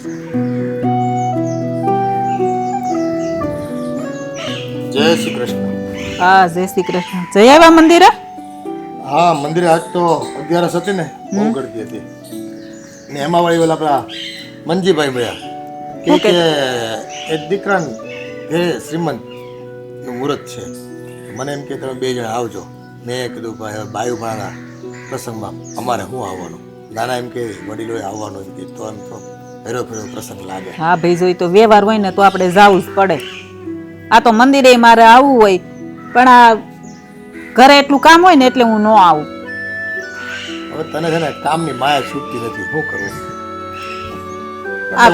જય શ્રી કૃષ્ણ. હા, જય શ્રી કૃષ્ણ. જઈ આવ્યા મંદિરે? હા, મંદિરે આજ તો 11 હતી ને, બહુ ગળદી હતી. ને એમાં વળી ઓલા આપણા મંજીભાઈ ભયા કે એક દીકરાને ઘરે શ્રીમંત નું મુહૂર્ત છે, મને એમ કે તમે 2 જણા આવજો. મેં કીધું ભાઈ બાયુ ભાણા પ્રસંગમાં અમારે શું આવવાનું? નાના એમ કે વડીલોએ આવવાનું એમ કે તો એમ તો ફેરો ફેરો પ્રસંગ લાગે. હા ભાઈ, જોઈ તો વ્યવહાર હોય ને તો આપણે જવું જ પડે. આ તો મંદિરે મારે આવવું હોય, પણ આ ઘરે એટલું કામ હોય ને એટલે હું ન આવું. હવે તને છે ને કામની માયા છૂટતી નથી, શું કરવું?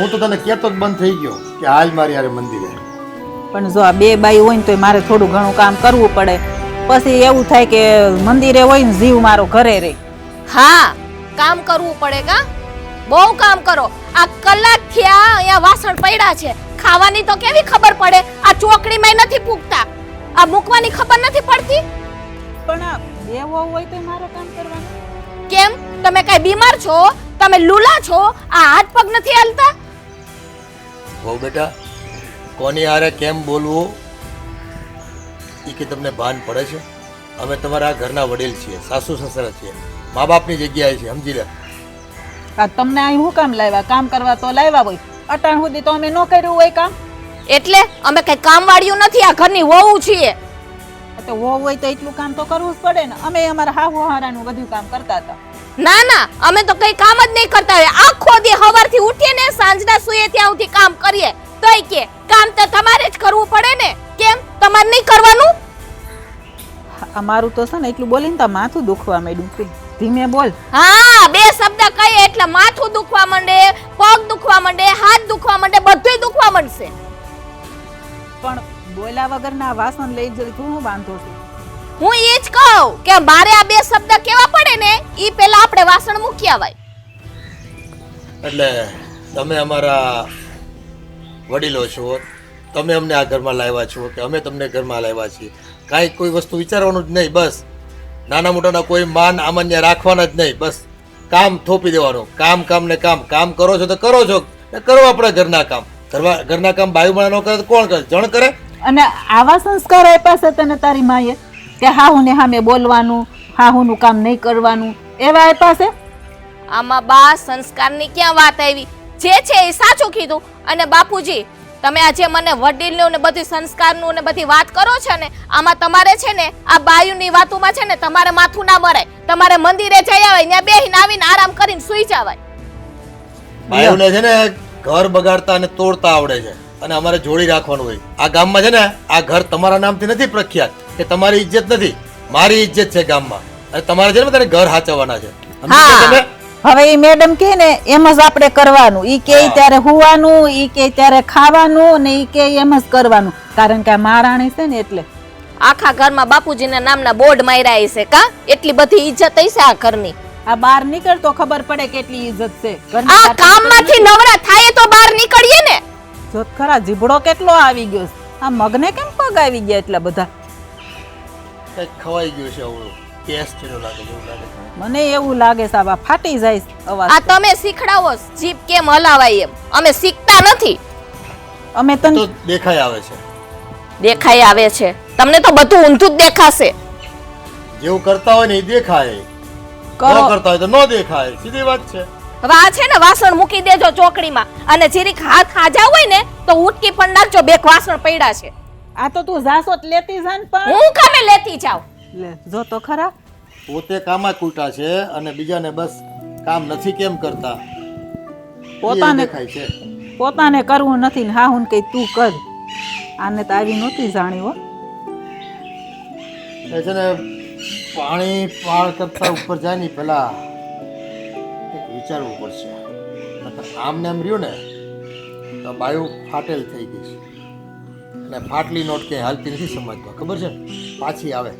હું તો તને કહેતો જ બંધ થઈ ગયો કે હાલ મારી યારે મંદિરે. પણ જો આ 2 બાઈ હોય ને તો મારે થોડું ઘણું કામ કરવું પડે. પછી એવું થાય કે મંદિરે હોય ને જીવ મારો ઘરે રહે. હા, કામ કરવું પડે કા? બહુ કામ કરો. આ કલાક થયા અહીંયા વાસણ પડ્યા છે, ખાવાની તો કેવી ખબર પડે? આ ચોકડીમાં નથી પૂગતા, આ મૂકવાની ખબર નથી પડતી. પણ આ દેવો હોય તો મારે કામ કરવાનું. કેમ? તમે કઈ બીમાર છો? તમે લૂલા છો? આ હાથ પગ નથી હાલતા? હો બેટા, કોની હારે કેમ બોલવું એ કે તમને ભાન પડે છે? અમે તમારા ઘરના વડીલ છીએ, સાસુ સસરા છીએ, મા બાપની જગ્યાએ છે, સમજી લે. આ તમને અહીં હું કામ લાવ્યા? કામ કરવા તો લાવ્યા હોય. અટાણ સુધી તો અમે ન કર્યું હોય કામ. એટલે અમે કઈ કામ વાળ્યું નથી, આ ઘરની વહુ છીએ. તો વહુ હોય તો એટલું કામ તો કરવું જ પડે ને. અમે અમારા હાહુ હારાનું બધું કામ કરતા હતા. ના ના, અમે તો કઈ કામ જ નહીં કરતા હોય. આખો દી સવારથી ઉઠીએ ને સાંજના સુઈએ ત્યાં સુધી કામ કરીએ. તોય કે કામ તો તમારે જ કરવું પડે ને. કેમ તમારે નહીં કરવાનું? અમારું તો છે ને એટલું બોલીને તો માથું દુખવા માંડ્યું. ધીમે બોલ. હા, 2 શબ્દ કહીએ એટલે માથું દુખવા માંડે, પગ દુખવા માંડે, હાથ દુખવા માંડે, બધુંય દુખવા માંડશે. પણ બોલ્યા વગરના વાસણ લઈ જઈ તું શું વાંધો છે? હું એ જ કહું કે મારે આ 2 શબ્દ કેવા પડે ને ઈ પહેલા આપણે વાસણ મૂકી આવાય. એટલે તમે અમારા વડીલો છો, તમે અમને આ ઘરમાં લાવ્યા છો કે અમે તમને ઘરમાં લાવ્યા છીએ, કાંઈ કોઈ વસ્તુ વિચારવાનું જ નહીં. બસ નાના મોટાના કોઈ માન આમાન્ય રાખવાના જ નહીં. બસ કામ થોપી દેવાનું. કામ કામ ને કામ. કામ કરો છો તો કરો છો, કરો આપણે ઘરના કામ. ઘરના કામ બાયુમાં ન કરે તો કોણ કરે? જણ કરે. અને આવા સંસ્કાર આપ્યા છે તને તારી માએ કે હાહુ ને સામે બોલવાનું, હાહુનું કામ નહીં કરવાનું, એવા આપ્યા છે? આમાં બા સંસ્કારની ક્યાં વાત આવી? જે છે એ સાચું કીધું. અને બાપુજી, તમે આજે મને વડીલનું ને બધી સંસ્કારનું ને બધી વાત કરો છો ને, આમાં તમારે છે ને આ બાયુની વાતોમાં છે ને તમારે માથું ના મરાય. તમારે મંદિરે જઈ આવાય, ત્યાં બેહીને આવીને આરામ કરીને સૂઈ જવાય. બાયુને છે ને ઘર બગાડતા અને તોડતા આવડે છે, અને અમારે જોડી રાખવાનું હોય. આ ગામમાં છે ને આ ઘર તમારા નામથી નથી પ્રખ્યાત કે તમારી ઇજ્જત નથી, મારી ઇજ્જત છે ગામમાં. અને તમારે છે ને બધાને ઘર હાચવવાના છે. હવે એ મેડમ કે ને એમ જ આપણે કરવાનું. ઈ કે ત્યારે હુવાનું, ઈ કે ત્યારે ખાવાનું, ને ઈ કે એમ જ કરવાનું. કારણ કે આ મહારાણી છે ને એટલે આખા ઘરમાં બાપુજીના નામના બોર્ડ માર્યા છે કા? એટલી બધી ઇજ્જત હશે આ ઘરની. આ બહાર નીકળતો ખબર પડે કેટલી ઇજ્જત છે. આ કામમાંથી નવરા થાય તો બહાર નીકળીએ ને. જોત ખરા જીભડો કેટલો આવી ગયો છે. આ મગને કેમ પગ આવી ગયા એટલા બધા? કઈક ખવાઈ ગયું છે અવળું. ટેસ્ટ જેવું લાગે, જેવું લાગે. મને એવું લાગે સાહેબ આ ફાટી જાય અવાજ. આ તમે શીખડાવો જીભ કેમ હલાવાય એમ. અમે શીખતા નથી. અમે તને તો દેખાય આવે છે. દેખાય આવે છે. તમને તો બધું ઊંધું જ દેખાશે. જેવું કરતા હોય ને એ દેખાય, કરો. ન કરતા હોય તો ન દેખાય. સીધી વાત છે. હવે આ છે ને વાસણ મૂકી દેજો ચોકડીમાં, અને જીરીક હાથ ખાજા હોય ને તો ઉટકી પણ નાખજો. 2 વાસણ પડ્યા છે. આ તો તું જાસો જ લેતી જાન. પણ હું કામે લેતી જાઉં? લે જો તો ખરા. પોતે કામમાં કૂટા છે અને બીજાને બસ કામ નથી કેમ કરતા પોતાને દેખાય છે. પોતાને કરવું નથી ને હાહુન કઈ તું કર. આને તો આવી નહોતી જાણી હો. એ છે ને પાણી પાળ કરતા ઉપર જાય ને પેલા વિચારવું પડશે. આમને એમ રહ્યું ને તો બાયું ફાટેલ થઈ ગઈ છે, અને ફાટલી નોટ ક્યાંય હાલતી નથી સમાજમાં, ખબર છે? પાછી આવે.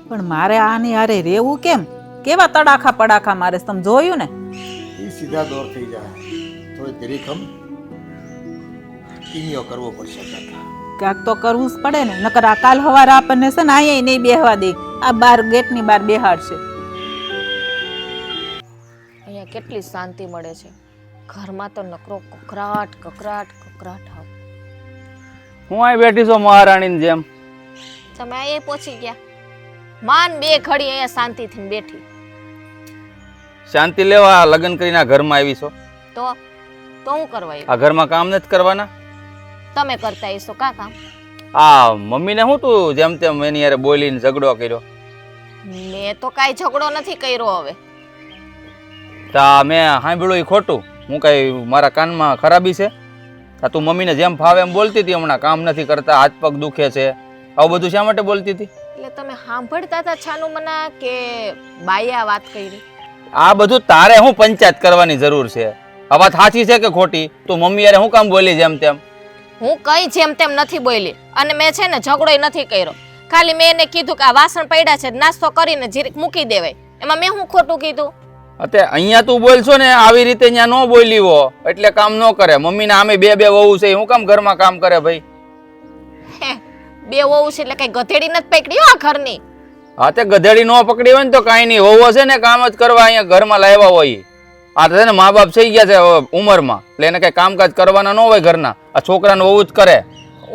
પણ મારે આની હારે રેવું કેમ? કેવા તડાખા પડાખા મારે તમે જોયું ને? એ સીધા દોર થઈ જાય. થોડી ધીરીખમ કીમિયો કરવો પડશે. ક્યાંક તો કરવું જ પડે ને. નકર આ કાલ હવારે આપણને છે ને અહીંયા નહીં બેહવા દે. આ બાર ગેટની બહાર બેહાડશે. અહીંયા કેટલી શાંતિ મળે છે. ઘરમાં તો નકરો કકરાટ કકરાટ કકરાટ આવ. હું અહીં બેઠી છું મહારાણીની જેમ. તમે અહીંયા પહોંચી ગયા. માન બે ઘડી અહીંયા શાંતિથી બેઠી. શાંતિ લેવા લગ્ન કરીને આ ઘરમાં આવી છો. તો હું કરવા આવ્યો? આ ઘરમાં કામ નથી કરવાના? તમે કરતા હશો કા કામ? આ મમ્મીને હું તું જેમ તેમ એની યારે બોલીને ઝઘડો કર્યો? મેં તો કાંઈ ઝઘડો નથી કર્યો. હવે તા મેં સાંભળ્યું એ ખોટું? હું કઈ મારા કાનમાં ખરાબી છે? આ તું મમ્મીને જેમ ફાવે એમ બોલતી હતી, હમણાં કામ નથી કરતા, હાથ પગ દુખે છે, આવું બધું શા માટે બોલતી હતી? એટલે તમે સાંભળતા હતા છાનું મના કે બાયા વાત કરી? આ બધું તારે હું પંચાયત કરવાની જરૂર છે? આ વાત સાચી છે કે ખોટી? તું મમ્મી યારે હું કામ બોલી જેમ તેમ? હું કઈ જેમ તેમ નથી બોલી, અને મેં છે ને ઝઘડો નથી કર્યો. ખાલી મેં એને કીધું કે આ વાસણ પડ્યા છે, નાસ્તો કરીને જીરીક મૂકી દેવાય. એમાં મેં હું ખોટું કીધું? અત્યારે અહીંયા તું બોલશો ને આવી રીતે અહીંયા ન બોલી હો એટલે કામ ન કરે. મમ્મીને આમે બે વહુ છે, હું કામ ઘરમાં કામ કરે ભાઈ? બે વહુ છે એટલે કઈ ગધેડી નથી પકડી આ ઘરની. હા તે ગધેડી ન પકડી હોય ને તો કાંઈ નહીં, વહુ છે ને કામ જ કરવા અહીંયા ઘરમાં લાવ્યા હોય. આ છે ને મા બાપ થઈ ગયા છે ઉંમરમાં, એટલે એને કઈ કામકાજ કરવાના ન હોય ઘરના. આ છોકરાને વહુ જ કરે.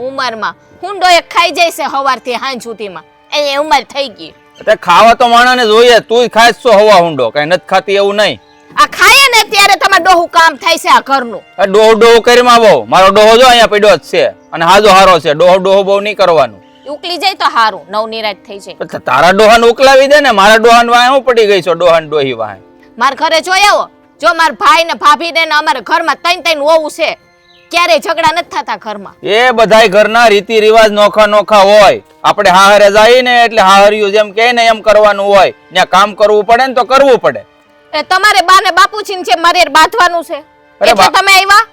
ઉંમરમાં હુંડો એક ખાઈ જાય છે સવારથી સાંજ સુધીમાં, એ ઉંમર થઈ ગઈ. તે ખાવા તો માણાને જોઈએ, તું ખાય છો હવા હુંડો, કઈ નથી ખાતી એવું નહીં. આ ખાય ને ત્યારે તમારે ડોહું કામ થાય છે આ ઘરનું. આ ડોહો કરીમાં બહુ મારો ડોહો જો અહીંયા પડ્યો જ છે અને હાજો હારો છે. ડોહો બહુ નહીં કરવાનું. ઉકલી જાય તો હારું, નવનિરાત થઈ જાય. તારા ડોહાને ઉકલાવી દે ને, મારા ડોહાને વાહે હું પડી ગઈ છો? ડોહાને ડોહી વાહે મારા ઘરે જોઈ આવો. જો મારા ભાઈ ને ભાભી ને અમારા ઘરમાં ત્રણ વહુ છે, ક્યારેય ઝઘડા નથી થતા ઘરમાં. એ બધાય ઘરના રીતિ રિવાજ નોખા નોખા હોય. આપણે હાહરે જાય ને એટલે હાહરિયું જેમ કહે ને એમ કરવાનું હોય. ત્યાં કામ કરવું પડે ને તો કરવું પડે. એ તમારે બા ને બાપુજી છે મારે બાંધવાનું છે એટલે તમે આવ્યા?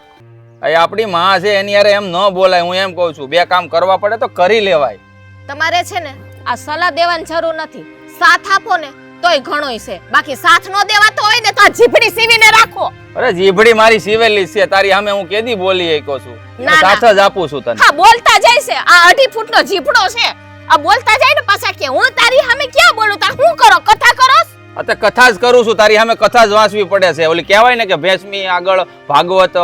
આપણી માં છે એની યારે એમ ન બોલાય. હું એમ કઉ છું બે કામ કરવા પડે તો કરી લેવાય. તમારે છે ને આ સલાહ દેવાની જરૂર નથી. સાથ આપો ને તોય ઘણોય છે, બાકી સાથ ન દેવાતો હોય ને તો આ જીભડી સીવીને રાખો. અરે જીભડી મારી સીવેલી છે, તારી સામે હું કેદી બોલી એકો છું? સાથ જ આપું છું તને. હા બોલતા જાય છે, આ 2.5 ફૂટનો જીભડો છે. આ બોલતા જાય ને પાછા કે હું તારી સામે ક્યાં બોલું? તા હું કરો? કથા કરો? અતે કથા જ કરું છું, તારી સામે કથા જ વાંચવી પડે છે. ઓલી કહેવાય ને કે ભેંસમી આગળ ભાગવત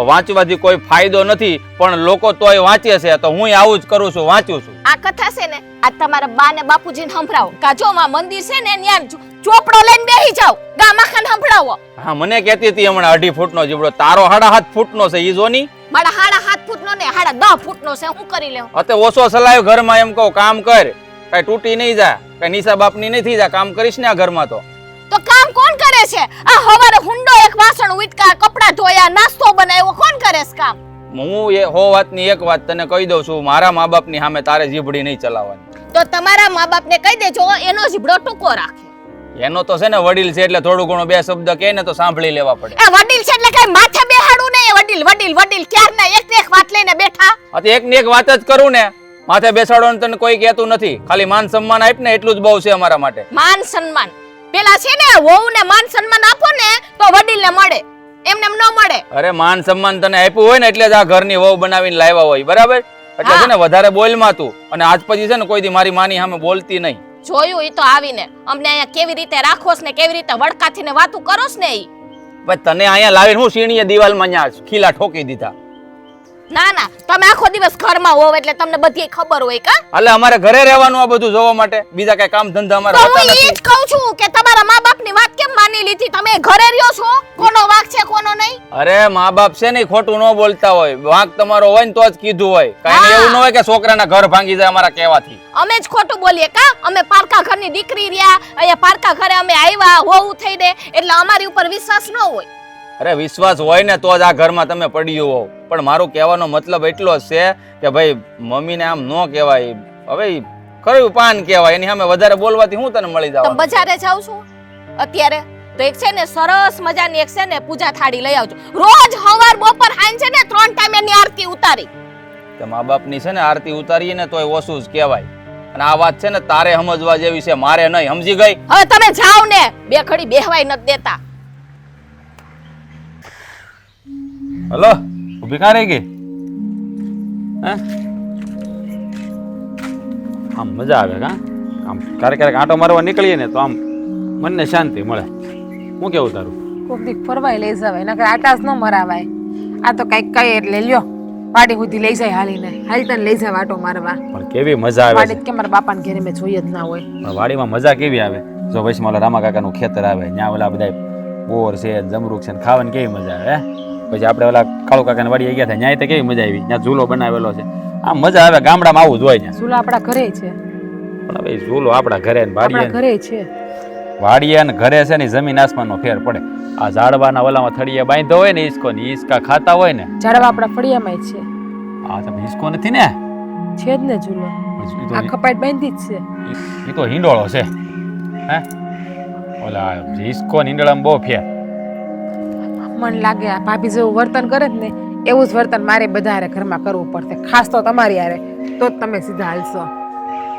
વાંચવાથી કોઈ ફાયદો નથી, પણ લોકો તોય વાંચે છે, તો હું આવું જ કરું છું, વાંચું છું. આ કથા છે ને આ તમારા બા ને બાપુજીને સંભળાવો. કાજો માં મંદિર છે ને ત્યાં ચોપડો લઈને બેહી જાવ, ગામાખાન સંભળાવો. હા મને કહેતી હતી હમણાં 2.5 ફૂટનો જીબડો, તારો 7.5 ફૂટનો છે. ઈ જોની મારા 7.5 ફૂટનો ને 10.5 ફૂટનો છે. હું કરી લેવું? અતે ઓછો સલાયો ઘરમાં, એમ કહું કામ કર, કઈ તૂટી નહીં જાય, કઈ નિશા બાપની નહીં થઈ જાય. કામ કરીશ ને આ ઘરમાં તો કામ કોણ કરે છે? આ હવારે હુંડો એક વાસણ ઉટકા, કપડા ધોયા, નાસ્તો બનાવ્યો, કોણ કરે છે કામ? હું એ હો વાતની એક વાત તને કહી દઉં છું, મારા મા બાપની સામે તારે જીભડી નહીં ચલાવવાની. તો તમારા મા બાપને કહી દેજો એનો જીભડો ટૂંકો રાખે. એનો તો છે ને વડીલ છે એટલે થોડું ઘણું બે શબ્દ કહે ને તો સાંભળી લેવા પડે. એ વડીલ છે એટલે કઈ માથે બેહાડું નહીં. વડીલ વડીલ વડીલ ક્યારના એક વાત લઈને બેઠા. હા તો એક ની એક વાત જ કરું ને, માથે બેસાડવાનું તને કોઈ કહેતું નથી. ખાલી માન સન્માન આપ ને એટલું જ બહુ છે અમારા માટે. માન સન્માન પેલા છે ને વહુને માન સન્માન આપો ને તો વડીલને મળે, એમને એમ ન મળે. અરે માન સન્માન તને આપ્યું હોય ને એટલે જ આ ઘરની વહુ બનાવીને લાવ્યા હોય, બરાબર? એટલે છે ને વધારે બોલમાં તું, અને આજ પછી છે ને કોઈ દી મારી માની સામે બોલતી નહીં. જોયું ઈ તો આવીને અમને અહીંયા કેવી રીતે રાખોસ ને કેવી રીતે વડકાથીને વાતું કરોસ ને ઈ. ભાઈ તને અહીંયા લાવીને હું સીણીએ દિવાલમાં ન્યા ખીલા ઠોકી દીધા. ના ના તમે આખો દિવસ ઘરમાં હોવ એટલે તમને બધી ખબર હોય કા? એટલે અમારે ઘરે રહેવાનું આ બધું જોવા માટે, બીજા કઈ કામ ધંધા અમારે હોતા નથી. હું ઈ જ કહું છું કે તમારા મા બાપની વાત કેમ માની લીધી? તમે ઘરે રહ્યો છો, કોનો વાંક છે કોનો નહીં? અરે મા બાપ છે ને ખોટું ન બોલતા હોય, વાંક તમારો હોય ને તો જ કીધું હોય. કઈ એવું ન હોય કે છોકરાના ઘર ભાંગી જાય અમારા કહેવાથી. અમે જ ખોટું બોલીએ કા? અમે પારકા ઘરની દીકરી રહ્યા, અહીંયા પારકા ઘરે અમે આવ્યા હોવું થઈ દે એટલે અમારી ઉપર વિશ્વાસ ન હોય. અરે વિશ્વાસ હોય ને તો જ આ ઘરમાં તમે પડ્યું હોવ. પણ મારું કહેવાનો મતલબ એટલો જ છે કે ભાઈ મમ્મીને આમ ન કહેવાય. હવે ખરું પાન કહેવાય, એની સામે વધારે બોલવાથી હું તને મળી જાવ. તમે બજારે જાવ છો અત્યારે તો એક છે ને સરસ મજાની એક છે ને પૂજા થાળી લઈ આવજો. રોજ સવાર બપોર સાંજ છે ને 3 ટાઈમ એની આરતી ઉતારી. તો મા બાપની છે ને આરતી ઉતારીએ ને તોય ઓછું જ કહેવાય. અને આ વાત છે ને તારે સમજવા જેવી છે, મારે નહીં. સમજી ગઈ? હવે તમે જાઓ ને, બે ઘડી બેહવાય નથી દેતા. હલો ઉભી કા રહી ગઈ? હે આમ મજા આવે કા? આમ ક્યારેક આંટો મારવા નીકળીએ ને તો આમ મનને શાંતિ મળે. શું કેવું તારું? કોક દી ફરવાય લઈ જવાય નકર આટાસ ન મરાવાય. આ તો કઈક કઈ એટલે લ્યો વાડી સુધી લઈ જાય હાલીને હાલ તને લઈ જાય વાટો મારવા. પણ કેવી મજા આવે વાડી કે મારા બાપાને ઘરે મેં જોઈ જ ના હોય. છે વાડીમાં મજા કેવી આવે જો વૈષ્ણવ ઓલા રામા કાકાનું ખેતર આવે ત્યાં ઓલા બધા બોર છે જમરૂખ છે ને ખાવાની કેવી મજા આવે હે પછી આપણે ઓલા કાળુ કાકાની વાડીએ ગયા હતા ત્યાં તો કેવી મજા આવી ત્યાં ઝૂલો બનાવેલો છે આ મજા આવે ગામડામાં આવું જ હોય ત્યાં ઝૂલો આપણા ઘરે છે. પણ હવે ઝૂલો આપણા ઘરે ને આપણા વાડીએ ઘરે છે. વાડીએ ને ઘરે છે ને જમીન આસમાનનો ફેર પડે આ ઝાડવાના ઓલામાં થળિયા બાંધો હોય ને ઈસકો ને ઈસકા ખાતા હોય ને ઝાડવા આપણા ફળિયામાં છે. આ તો ઈસકો નથી ને છે જ ને ઝૂલો આ કપાટ બાંધી જ છે. એ તો હિંડોળો છે હે ઓલા ઈસકો ને હિંડોળામાં બહુ ફેર મને લાગે આ ભાભી જેવું વર્તન કરે જ ને એવું જ વર્તન મારે બધા હારે ઘરમાં કરવું પડશે ખાસ તો તમારી હારે તો જ તમે સીધા હાલશો.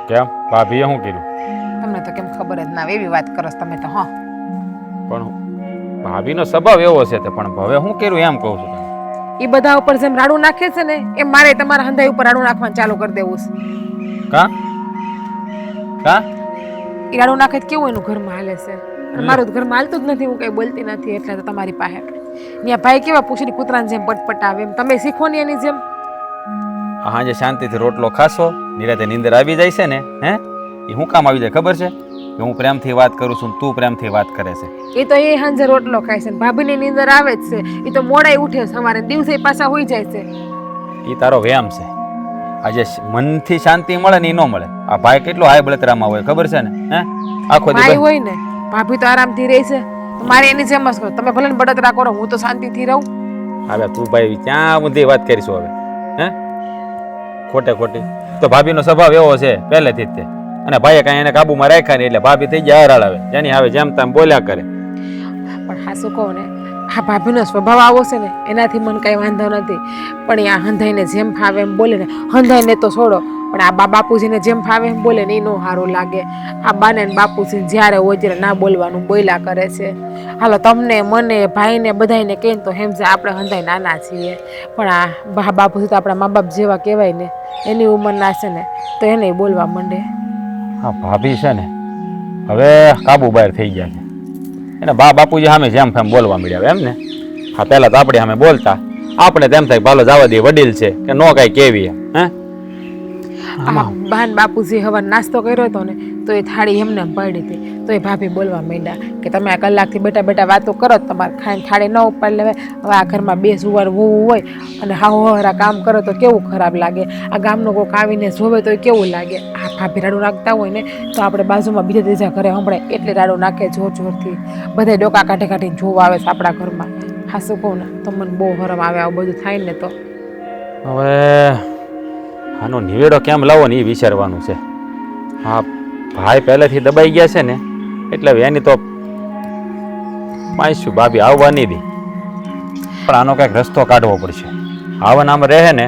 કેમ ભાભીએ શું કર્યું તમને તો કેમ ખબર જ ના આવે એવી વાત કરો છો તમે તો. હા પણ ભાભીનો સ્વભાવ એવો છે તે પણ હવે શું કર્યું એમ કહું છું તને. એ બધા ઉપર જેમ રાડું નાખે છે ને એમ મારે તમારા હંધાઈ ઉપર રાડું નાખવાનું ચાલુ કરી દેવું છે. કા કા એ રાડું નાખે તો કેવું એનું ઘરમાં હાલે છે અને મારું તો ઘરમાં હાલતું જ નથી હું કઈ બોલતી નથી એટલે તો તમારી પાસે ત્યાં ભાઈ કેવા પૂછીને કૂતરાની જેમ પટપટ આવે એમ તમે શીખો ને એની જેમ. હાજે શાંતિથી રોટલો ખાશો નિરાતે નીંદર આવી જાય છે ને હે એ શું કામ આવી જાય ખબર છે કે હું પ્રેમથી વાત કરું છું તું પ્રેમથી વાત કરે છે. એ તો એ હાંજે રોટલો ખાય છે ભાભીની નીંદર આવે જ છે એ તો મોડાઈ ઉઠે સવારે દિવસે પાછા હોઈ જાય છે. એ તારો વ્યાયામ છે આજે મનથી શાંતિ મળે ને એ ન મળે આ ભાઈ કેટલો હાય બળતરામાં હોય ખબર છે ને હે આખો ભાઈ દિવસ હોય ને ભાભી તો આરામથી રહે છે તો મારે એની જેમ જ કરો તમે ભલે ને બળતરા કરો હું તો શાંતિથી રહું. હવે તું ભાઈ ક્યાં બધી વાત કરીશું હવે હે ખોટે ખોટી તો ભાભીનો સ્વભાવ એવો છે પહેલેથી જ તે અને ભાઈએ કાંઈ એને કાબુમાં રાખ્યા નહીં એટલે ભાભી થઈ ગયા હરાળ આવે જેની હવે જેમ તેમ બોલ્યા કરે. પણ હા શું કહું ને આ ભાભીનો સ્વભાવ આવો છે ને એનાથી મને કાંઈ વાંધો નથી પણ આ હંધાઈને જેમ ફાવે એમ બોલે ને હંધાઈને તો છોડો પણ આ બાપુજીને જેમ ફાવે એમ બોલે ને એ નો સારું લાગે. આ બાને ને બાપુજી જ્યારે હોય ત્યારે ના બોલવાનું બોલ્યા કરે છે. હાલો તમને મને ભાઈને બધાને કહીને તો સમજે આપણે હંધાઈ નાના છીએ પણ આ બાપુજી તો આપણા મા બાપ જેવા કહેવાય ને એની ઉંમરના છે ને તો એને બોલવા માંડે. હા ભાભી છે ને હવે કાબુ બહાર થઈ ગયા છે એને બાપુજી સામે જેમ ફેમ બોલવા મળ્યા એમ ને. હા પહેલાં તો આપણે સામે બોલતા આપણે તેમ થાય ભાલો જવા દે વડીલ છે કે નો કાંઈ કેવી હે. બહાન બાપુજી હવે નાસ્તો કર્યો હતો ને તો એ થાળી એમને પડી હતી તો એ ભાભી બોલવા માંડ્યા કે તમે આ કલાકથી બેઠા બેઠા વાતો કરો તમારે ખાઈને થાળી ન ઉપાડી લેવાય. હવે આ ઘરમાં બે સુવાર વહુ હોય અને હારા કામ કરો તો કેવું ખરાબ લાગે. આ ગામનો કોઈક આવીને જોવે તો કેવું લાગે. આ ભાભી રાડું નાખતા હોય ને તો આપણે બાજુમાં બીજા ત્રીજા ઘરે સંભળાય એટલે રાડું નાખે જોર જોરથી બધા ડોકા કાઢે કાઢીને જોવા આવે છે આપણા ઘરમાં. હા શું કહું ને તો મને બહુ હરમ આવે આવું બધું થાય ને તો. હવે આનો નિવેડો કેમ લાવો ને એ વિચારવાનું છે. હા ભાઈ પહેલેથી દબાઈ ગયા છે ને એટલે એની તો પાઈશું ભાભી આવવાની દી પણ આનો કંઈક રસ્તો કાઢવો પડશે. આમ રહે ને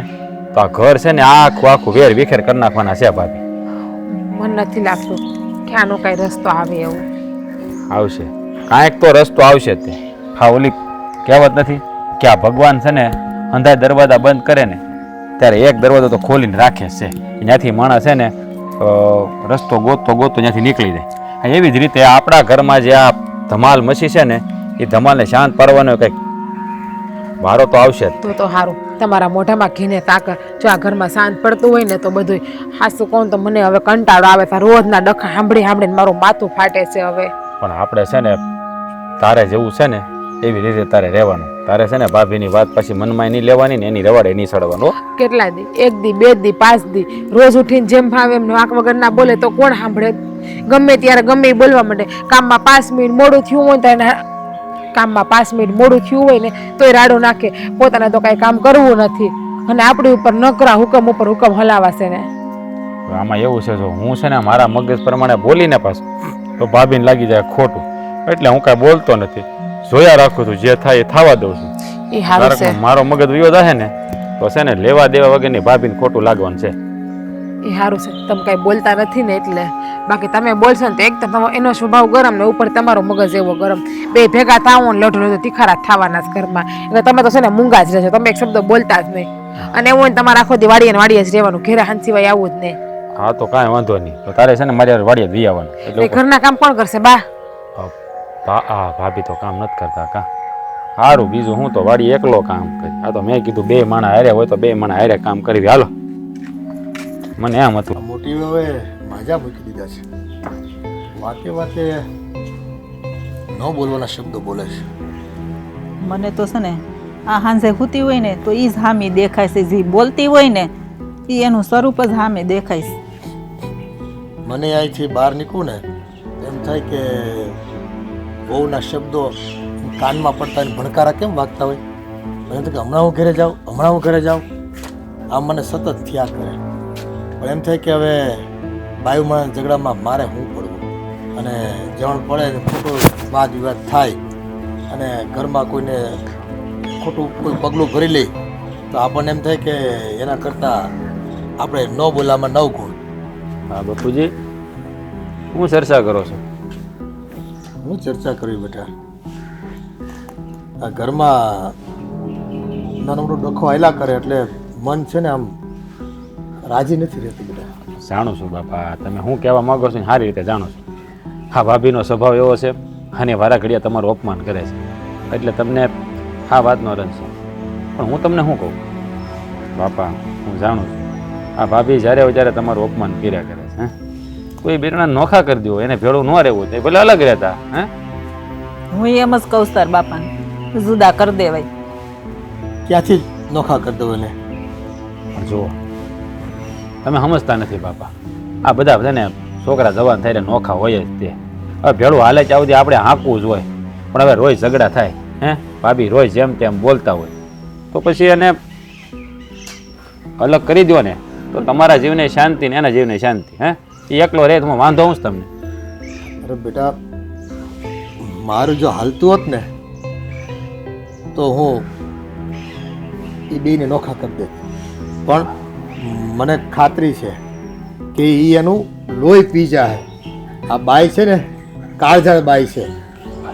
તો આ ઘર છે ને આખું આખું વેર વિખેર કરી નાખવાના છે ભાભી. મને નથી લાગતું કે આનો કાંઈ રસ્તો આવે એવું. આવશે કાંઈક તો રસ્તો આવશે તે. હા ઓલી કહેવત નથી કે આ ભગવાન છે ને અંધાય દરવાજા બંધ કરે ને ત્યારે એક દરવાજો તો ખોલીને રાખે છે ત્યાંથી માણસ છે ને રસ્તો ગોતતો ત્યાંથી નીકળી જાય. એવી જ રીતે આપણા ઘરમાં જે આ ધમાલ મચી છે ને એ ધમાલને શાંત પાડવાનો કંઈક વારો તો આવશે જ. તો સારું તમારા મોઢામાં ઘીને તાકર જો આ ઘરમાં શાંત પડતું હોય ને તો બધું હાસું કહું તો મને હવે કંટાળો આવે છે. રોજના ડખા સાંભળીને મારું માથું ફાટે છે હવે. પણ આપણે છે ને તારે જેવું છે ને એવી રીતે તારે રહેવાનું. તારે છે ને ભાભીની વાત પછી મનમાં નહીં લેવાની ને એની રવાડે નહીં સડવાનું. કેટલા દી? 1 દી 2 દી 5 દી રોજ ઉઠીને જેમ ભાવે એમ વાંક વગર ના બોલે તો કોણ સાંભળે? ગમે ત્યારે ગમે એ બોલવા માંડે. કામમાં 5 મિનિટ મોડું થયું હોય તો કામમાં 5 મિનિટ મોડું થયું હોય ને તોય રાડો નાખે. પોતાને તો કાંઈ કામ કરવું નથી અને આપણી ઉપર નકરા હુકમ ઉપર હુકમ હલાવાશે ને. આમાં એવું છે જો હું છે ને મારા મગજ પ્રમાણે બોલીને પાછું તો ભાભીને લાગી જાય ખોટું એટલે હું કાંઈ બોલતો નથી. જોયા રાખું છું જે થાય એ થવા દઉં છું. એ હારું છે. મારો મગજ વિયો જાય ને તો છે ને લેવા દેવા વગરની ભાભીને ખોટું લાગવાનું છે. એ સારું છે તમે કાંઈ બોલતા નથી ને એટલે. બાકી તમે બોલશો ને તો એક તો એનો સ્વભાવ ગરમ ને ઉપર તમારો મગજ એવો ગરમ. બે ભેગા થાવો ને લઢો તીખારા થવાના જ ઘરમાં. એટલે તમે તો છે ને મૂંગા જ રહેશો. તમે એક શબ્દ બોલતા જ નહીં અને એવું હોય તમારે આખો દી વાડીએ જ રહેવાનું. ઘેરે હાન સિવાય આવું જ નહીં. હા તો કાંઈ વાંધો નહીં. તો તારે છે ને મારી વાડીએ જઈ આવવાનું. એટલે ઘરના કામ કોણ કરશે? બા ભાભી તો કામ નથી કરતા કા સારું બીજું હું તો વાડી એકલો કામ કરી આ તો મેં કીધું બે માણા હારે હોય તો બે માણા હારે કામ કરવી હાલો મને એમ હતું આ મોટી હવે માજા મૂકી દીધા છે. વાતે વાતે ન બોલવાના શબ્દો બોલે છે. મને તો છે ને આ હાંજે હુતી હોય ને તો ઈ જ હામી દેખાય છે, જે બોલતી હોય ને ઈ એનું સ્વરૂપ જ હામે દેખાય છે. મને અહીંથી બહાર નીકળું ને એમ થાય કે બહુના શબ્દો કાનમાં પડતા ને ભણકારા કેમ વાગતા હોય. મને તો કે હમણાં હું ઘરે જાઉં, હમણાં હું ઘરે જાઉં, આમ મને સતત થયા કરે. પણ એમ થાય કે હવે બાયુમાં ઝઘડામાં મારે હું પડવું, અને જણ પડે ને ખોટો વાદ વિવાદ થાય અને ઘરમાં કોઈને ખોટું કોઈ પગલું ભરી લે તો આપણને એમ થાય કે એના કરતાં આપણે ન બોલામાં 9 ગુણ. હા બાપુજી હું ચર્ચા કરો છો? હું ચર્ચા કરવી બેટા, આ ઘરમાં નાનો મોટો ડખો આયલા કરે એટલે મન છે ને આમ રાજી નથી રહેતું બેટા. જાણું છું બાપા તમે શું કહેવા માંગો છો ને સારી રીતે જાણો છો. હા ભાભીનો સ્વભાવ એવો છે અને વારા ઘડિયા તમારું અપમાન કરે છે એટલે તમને આ વાતનો રંજ છે. પણ હું તમને શું કહું બાપા હું જાણું છું આ ભાભી જ્યારે હોય ત્યારે તમારું અપમાન કર્યા કરે છે. કોઈ બેરણા નોખા કરી દો એને ભેળું ન રહેવું તે ભલે અલગ રહેતા હે. હું એમ જ કહું તાર બાપાને જુદા કરી દેવાય. ક્યાંથી નોખા કરી દો એને? પણ જુઓ તમે સમજતા નથી બાપા આ બધા ને છોકરા જવાન થઈને નોખા હોય જ તે હવે ભેળું હાલે ત્યાં સુધી આપણે હાંકવું જ હોય પણ હવે રોજ ઝઘડા થાય હે ભાભી રોજ જેમ તેમ બોલતા હોય તો પછી એને અલગ કરી દો ને તો તમારા જીવને શાંતિ ને એના જીવને શાંતિ હે એ એકલો રહે તો વાંધો હું જ તમને. અરે બેટા મારું જો હાલતું હોત ને તો હું એ બેને નોખા કરી દે, પણ મને ખાતરી છે કે એ એનું લોહી પી જાય. આ બાઈ છે ને કાળજાળ બાઈ છે,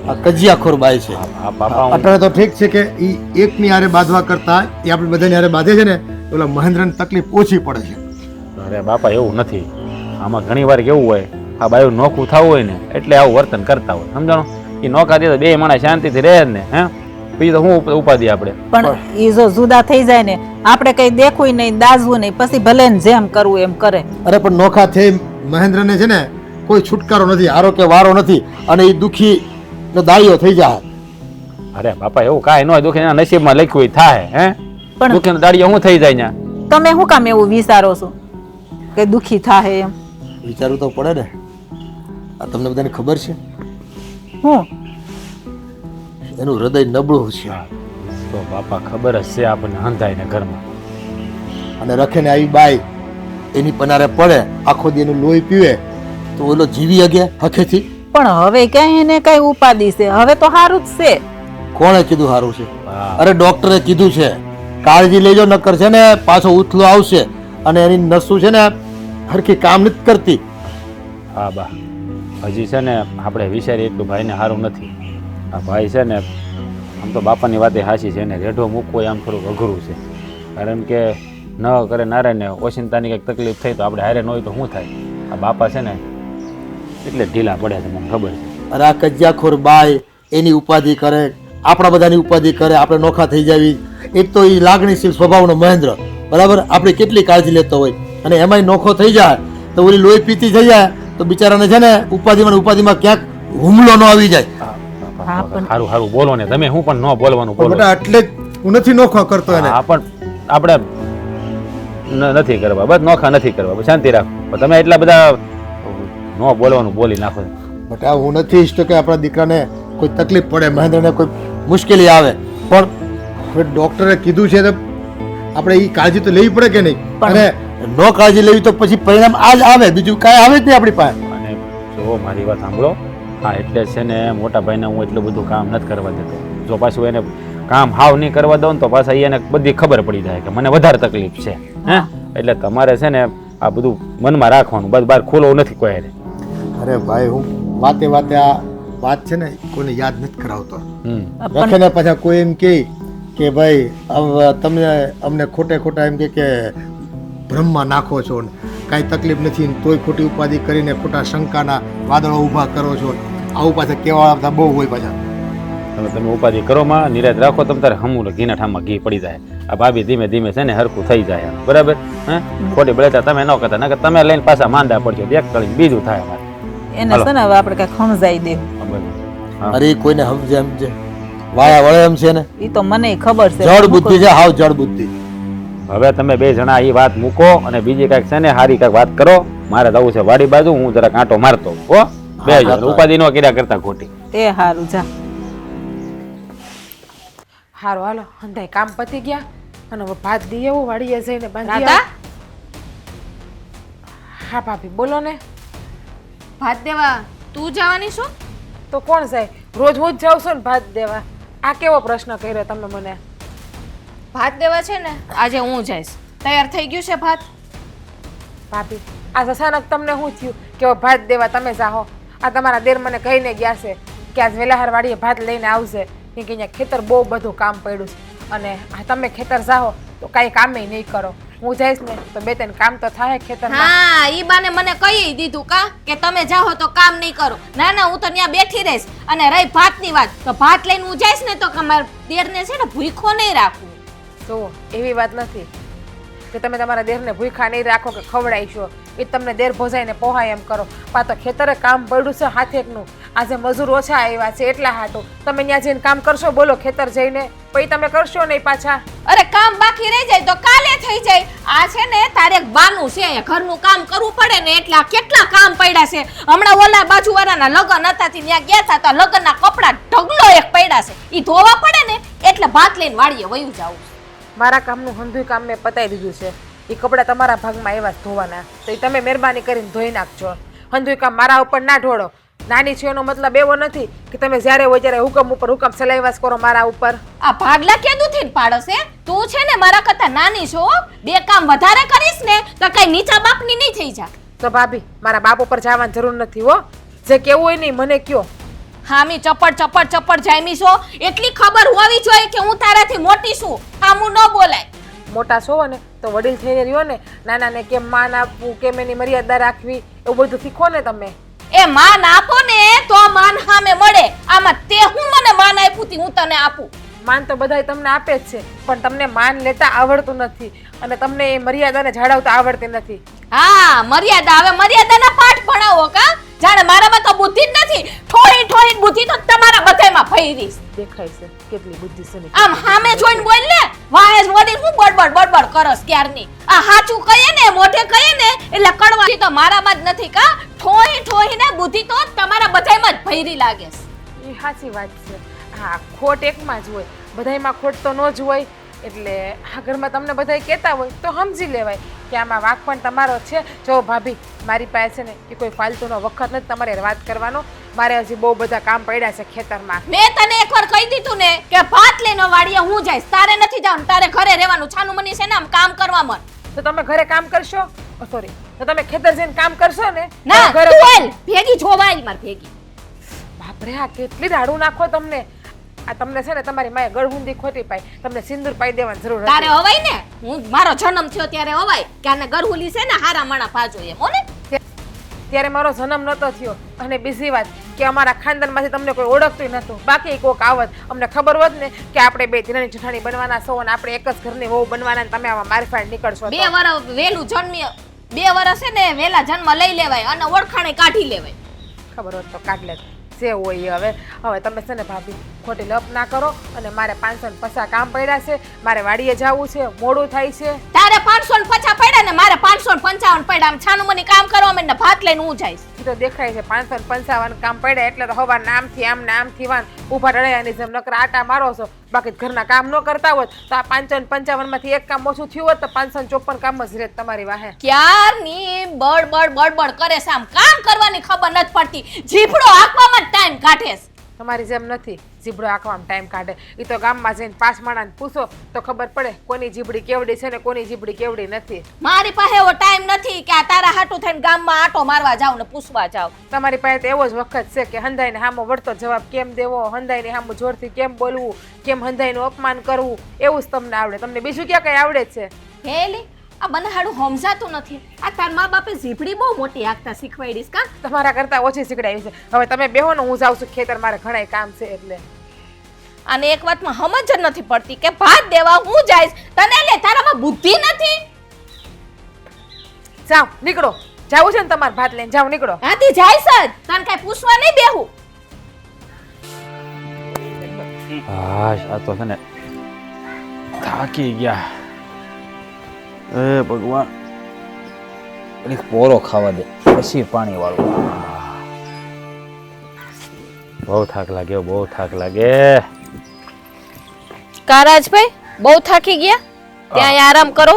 આ કજિયાખોર બાઈ છે. હા બાપા અત્યારે તો ઠીક છે કે એ એકની હારે બાંધવા કરતા એ આપણે બધાની હારે બાંધે છે ને ઓલા મહેન્દ્રને તકલીફ ઓછી પડે છે. અરે બાપા એવું નથી આમાં ઘણી વાર કેવું હોય આ બાયું નોખું થવું હોય ને એટલે આવું વર્તન કરતા હોય સમજાણો. એ નોખા દે તો બે માણસ શાંતિથી રહે જ ને હે બીજું તો હું ઉપાધિ આપણે. પણ ઈ જો જુદા થઈ જાય ને આપણે કઈ દેખવું નહીં દાઝવું નહીં પછી ભલે ને જેમ કરવું એમ કરે. અરે પણ નોખા થઈ મહેન્દ્રને છે ને કોઈ છુટકારો નથી, હારો કે વારો નથી, અને એ દુખી નો દાળીઓ થઈ જાય. અરે બાપા એવું કાંઈ ન હોય દુઃખી એના નસીબમાં લખ્યું હોય થાય હે પણ દુઃખી દાડીઓ શું થઈ જાય ને તમે શું કામ એવું વિચારો છો કે દુખી થાય એમ? વિચારવું તો પડે ને. આ તમને બધાને ખબર છે હું એનું હૃદય નબળું છે, તો બાપા ખબર જ છે આપણને હંધાય ને ઘરમાં. અને રખે ને આવી બાઈ એની પનારે પડે આખો દી એનું લોહી પીવે તો ઓલો જીવી હગે હખેથી? પણ હવે કઈ એને કઈ ઉપાધિ છે? હવે તો સારું જ છે. કોણે કીધું સારું છે? વાહ. અરે ડોક્ટરે કીધું છે કાળજી લેજો નકર છે ને પાછો ઉથલો આવશે અને એની નસું છે ને હરખી કામ નથી કરતી. હા બા હજી છે ને આપણે વિચારીએ એટલું ભાઈને સારું નથી. આ ભાઈ છે ને આમ તો બાપાની વાતે હાચી છે ને રેઢો મૂકવો આમ થોડુંક અઘરું છે કારણ કે ન કરે નારે ને ઓચિંતાની કંઈક તકલીફ થઈ તો આપણે હારે ન હોય તો શું થાય. આ બાપા છે ને એટલે ઢીલા પડે છે મને ખબર છે. અરે આ કજિયાખોર બાઈ એની ઉપાધિ કરે, આપણા બધાની ઉપાધિ કરે, આપણે નોખા થઈ જાવી. એક તો એ લાગણીશીલ સ્વભાવનો મહેન્દ્ર બરાબર આપણી કેટલી કાળજી લેતો હોય અને એમાંય નોખો થઈ જાય તો ઓલી લોહી પીતી થઈ જાય તો બિચારાને છે ને ઉપાધિમાં ક્યાંક હુમલો ન આવી જાય. હા, પણ- સારું સારું બોલો ને તમે હું પણ ન બોલવાનું પણ બોલો. બેટા એટલે જ હું નથી નોખો કરતો એને. હા પણ આપણે નથી કરવા બસ નોખા નથી કરવા બસ શાંતિ રાખો પણ તમે એટલા બધા ન બોલવાનું બોલી નાખો. બેટા હું નથી ઈચ્છતો કે આપણા દીકરાને કોઈ તકલીફ પડે, મહેન્દ્રને કોઈ મુશ્કેલી આવે, પણ હવે ડોક્ટરે કીધું છે તો આપણે એ કાળજી તો લેવી પડે કે નહીં? અને ન કાળજી લેવી તો પછી પરિણામ આ જ આવે, બીજું કાંઈ આવે જ નહીં આપણી પાસે. અને જો મારી વાત સાંભળો હા એટલે છે ને મોટા ભાઈને હું એટલું બધું કામ નથી કરવા દેતો. જો પાછું એને કામ હાવ નહીં કરવા દઉં ને તો પાછા એને બધી ખબર પડી જાય કે મને વધારે તકલીફ છે હે એટલે તમારે છે ને આ બધું મનમાં રાખવાનું બસ બહાર ખોલવું નથી કોઈ હારે. અરે ભાઈ હું વાતે વાતે આ વાત છે ને કોઈને યાદ નથી કરાવતો. હમ રખે ને પાછા કોઈ એમ કે ભાઈ હવે તમે અમને ખોટા એમ કે ભ્રમમાં નાખો છો ને કાંઈ તકલીફ નથી ને તોય ખોટી ઉપાધિ કરીને ખોટા શંકાના વાદળો ઊભા કરો છો. આવું પાછા કેવા બધા બહુ હોય પાછા. તમે ઉપાધિ કરો માં, નિરાત રાખો. તમે તારે હમું ઘીના ઠામમાં ઘી પડી જાય. આ ભાભી ધીમે ધીમે છે ને હરખું થઈ જાય, બરાબર? હે ખોટી બળેતા તમે ન કરતા, નકર તમે લઈને પાછા માંદા પડજો, એક કરીને બીજું થાય અમારે. એને છે ને હવે આપણે કઈ સમજાઈ દેવું. હા. અરે કોઈને સમજે વાયા વળે એમ છે ને. ઈ તો મને ખબર છે. જડ બુદ્ધિ છે, હાવ જડ બુદ્ધિ. હવે તમે બે જણા એ વાત મૂકો અને બીજી કાંઈક છે ને હારી કાંઈક વાત કરો. મારે જવું છે વાડી બાજુ, હું જરાક આંટો મારતો હો. બે જણ ઉપાધિ નો કર્યા કરતા ખોટી. એ હારું જા. હારો હાલો હંધાઈ કામ પતી ગયા અને હવે ભાત દી એવું વાડીએ જઈને બાંધી રાધા હા ભાભી બોલો ને. ભાત દેવા તું જવાની છો? તો કોણ જાય? રોજ હું જ જાઉં છું ને ભાત દેવા. આ કેવો પ્રશ્ન કર્યો તમે મને? ભાત દેવા છે ને આજે હું જઈશ. તૈયાર થઈ ગયું છે ભાત? ભાભી આ અચાનક તમને શું થયું કે હવે ભાત દેવા તમે જાઓ? આ તમારા દેર મને કહીને ગયા છે કે આજ વેલાહાર વાડીએ ભાત લઈને આવશે, કેમ કે અહીંયા ખેતર બહુ બધું કામ પડ્યું છે અને આ તમે ખેતર જાઓ તો કાંઈ કામે નહીં કરો. હું જઈશ ને તો બે ત્રણ કામ તો થાય ખેતરમાં. હા ઈ બાને મને કહી દીધું કા કે તમે જાઓ તો કામ નહીં કરો. ના ના હું તો ત્યાં બેઠી રહીશ. અને રહી ભાતની વાત તો ભાત લઈને હું જઈશ ને તો મારા દેરને છે ને ભૂખો નહીં રાખવું. જુઓ એવી વાત નથી કે તમે તમારા દેરને ભૂખા નહીં રાખો કે ખવડાવીશો. એ તમને દેર ભોજાઈને પોહાય એમ કરો. પા તો ખેતરે કામ પડ્યું છે હાથેકનું. આજે મજૂર ઓછા આવ્યા છે એટલા હાટું તમે ત્યાં જઈને કામ કરશો? બોલો ખેતર જઈને પછી તમે કરશો નહીં પાછા? અરે કામ બાકી રહી જાય તો કાલે થઈ જાય. આ છે ને તારે એક બાનું છે અહીંયા ઘરનું કામ કરવું પડે ને એટલે કેટલા કામ પડ્યા છે. હમણાં ઓલા બાજુવાળાના લગ્ન હતા ત્યાં ગયા હતા તો લગ્નના કપડા ઢગલો એક પડ્યા છે. ઈ ધોવા પડે ને એટલે ભાત લઈને વાળીએ વયું જાવું. મારા કામનું હંધુય કામ મેં પતાવી દીધું છે. એ કપડાં તમારા ભાગમાં એવા જ ધોવાના તો એ તમે મહેરબાની કરીને ધોઈ નાખજો. હંધુય કામ મારા ઉપર ના ઢોળો. નાની છે એનો મતલબ એવો નથી કે તમે જ્યારે હોય ત્યારે હુકમ ઉપર હુકમ ચલાવ્યા કરો મારા ઉપર. આ ભાગલા કેદું થઈને પાડશે? તું છે ને મારા કરતા નાની છો. બે કામ વધારે કરીશ ને તો કઈ નીચા બાપની નહીં થઈ જા. તો ભાભી મારા બાપ ઉપર જવાની જરૂર નથી હો. જે કેવું હોય નહીં મને કયો. હામી ચપડ ચપડ ચપડ જામી છો એટલી ખબર હોવી જોઈએ કે હું તારાથી મોટી છું. આમું ન બોલાય. મોટા છો ને તો વડીલ થઈને રહ્યો ને, નાનાને કેમ માન આપવું, કેમ એની મર્યાદા રાખવી, એવું બધું શીખો ને તમે. એ માન આપો ને તો માન સામે મળે. આમાં તે હું મને માન આપ્યું તી હું તને આપું. માન તો બધાય તમને આપે જ છે પણ તમને માન લેતા આવડતું નથી અને તમને એ મર્યાદાને જાળવતા આવડતી નથી. હા મર્યાદા. હવે મર્યાદાના પાઠ ભણાવો કા? જાણે મારામાં તો બુદ્ધિ જ નથી. થોડી થોડી બુદ્ધિ તો તમારા બધાયમાં ફેરીશ. દેખાય છે કેટલી બુદ્ધિ છે ને. આમ સામે જોઈને બોલ ને. વાહે વડીલ હું બડબડ બડબડ કરસ ક્યારની. આ સાચું કહીએ ને મોઢે કહીએ ને એટલે કડવા તો મારામાં જ નથી કા? ઠોઈ ઠોઈને બુદ્ધિ તો તમારા બધાયમાં જ ફેરી લાગે છે. એ સાચી વાત છે. હા ખોટ એકમાં જ હોય, બધાયમાં ખોટ તો ન જ હોય. એટલે આ ઘરમાં તમને બધાય કહેતા હોય તો સમજી લેવાય કે આમાં વાંક પણ તમારો છે. જો ભાભી મારી પાસે છે ને એ કોઈ ફાલતુનો વખત નથી તમારે વાત કરવાનો. મારે હજી બહુ બધા કામ પડ્યા છે ખેતરમાં. મેં તને એકવાર કહી દીધું ને કે ભાત લઈને વાડીએ હું જઈશ. તારે નથી જવાનું, તારે ઘરે રહેવાનું. છાનું મની છે ને આમ કામ કરવા મન. તો તમે ઘરે કામ કરશો? સોરી, તો તમે ખેતર જઈને કામ કરશો ને? ના ઘરે તું હાલ ભેગી જોવાય માર ભેગી. બાપરે આ કેટલી રાડું નાખો તમને. આ તમને છે ને તમારી માએ ગળહુંદી ખોટી પાઈ, તમને સિંદૂર પાઈ દેવાની જરૂર તારે હતી. હવાય ને હું મારો જન્મ થયો ત્યારે હવાય કે આને ગરહુલી છે ને હારા માણા પાજો એમ હો ને. ત્યારે મારો જન્મ નતો થયો. અને બીજી વાત કે અમારા ખાનદાનમાંથી તમને કોઈ ઓળખતું નહોતું. બાકી કોક આવત અમને ખબર હોત ને કે આપણે બે ધીરાણી જેઠાણી બનવાના છો અને આપણે એક જ ઘરની વહુ બનવાના ને તમે આમાં મારફાડ નીકળશો. 2 વર્ષ વેલું જન્મી 2 વર્ષ છે ને વેલા જન્મ લઈ લેવાય અને ઓળખાણે કાઢી લેવાય. ખબર હોત તો કાઢ લે જે હોય. હવે તમે છે ને ભાભી ખોટી લપ ના કરો અને મારે 550 કામ પડ્યા છે. મારે વાડીએ જવું છે, મોડું થાય છે. તારે 550 પડ્યા ને મારે 555 પડ્યા. આમ છાનું મની કામ કરવા મને ભાત લઈને હું જઈશ. એ તો દેખાય છે 555 કામ પડ્યા એટલે તો હવા નામથી આમ ને આમથી વાન ઊભા રળિયાની જેમ નકર આટા મારો છો. બાકી ઘરના કામ ન કરતા હોત તો આ 555 માંથી એક કામ ઓછું થયું હોત તો 554 કામ જ રહેત તમારી વાહે. ક્યારની બડબડ બડબડ કરે છે. આમ કામ કરવાની ખબર નથી પડતી. જીભડો આંકવામાં જ ટાઈમ કાઢે છે. તમારી જેમ નથી જીબડો આંકવામાં ટાઈમ કાઢે. એ તો ગામમાં જઈને 5 માણાને પૂછો તો ખબર પડે કોની જીબડી કેવડી છે ને કોની જીબડી કેવડી નથી. મારી પાસે એવો ટાઈમ નથી કે આ તારા હાટું થઈને ગામમાં આટો મારવા જાવ ને પૂછવા જાવ. તમારી પાસે તો એવો જ વખત છે કે હંધાઈને સામો વળતો જવાબ કેમ દેવો, હંધાઈને સામું જોરથી કેમ બોલવું, કેમ હંધાઈનું અપમાન કરવું, એવું જ તમને આવડે. તમને બીજું ક્યાં કઈ આવડે છે? હેલી આ મને હાડું સમજાતું નથી. આ તાર મા બાપે ઝીપડી બહુ મોટી હાંકતા શીખવાડીશ કા? તમારા કરતા ઓછી શીખડાવી છે. હવે તમે બેહો ને, હું જાઉં છું ખેતર, મારે ઘણાય કામ છે એટલે. અને એક વાતમાં સમજ જ નથી પડતી કે ભાત દેવા હું જઈશ તને લે તારામાં બુદ્ધિ નથી. જાઓ નીકળો, જાવું છે ને તમારે ભાત લઈને, જાઓ નીકળો. હાથી જઈશ જ તને કઈ પૂછવા નહીં બેહું. હાશ, આ તો છે ને થાકી ગયા. એ ભગવાન, એક પોરો ખાવા દે પછી પાણી વાળું. બહુ થાક લાગ્યો, બહુ થાક લાગે. કારાજભાઈ બહુ થાકી ગયા, ત્યાં આરામ કરો.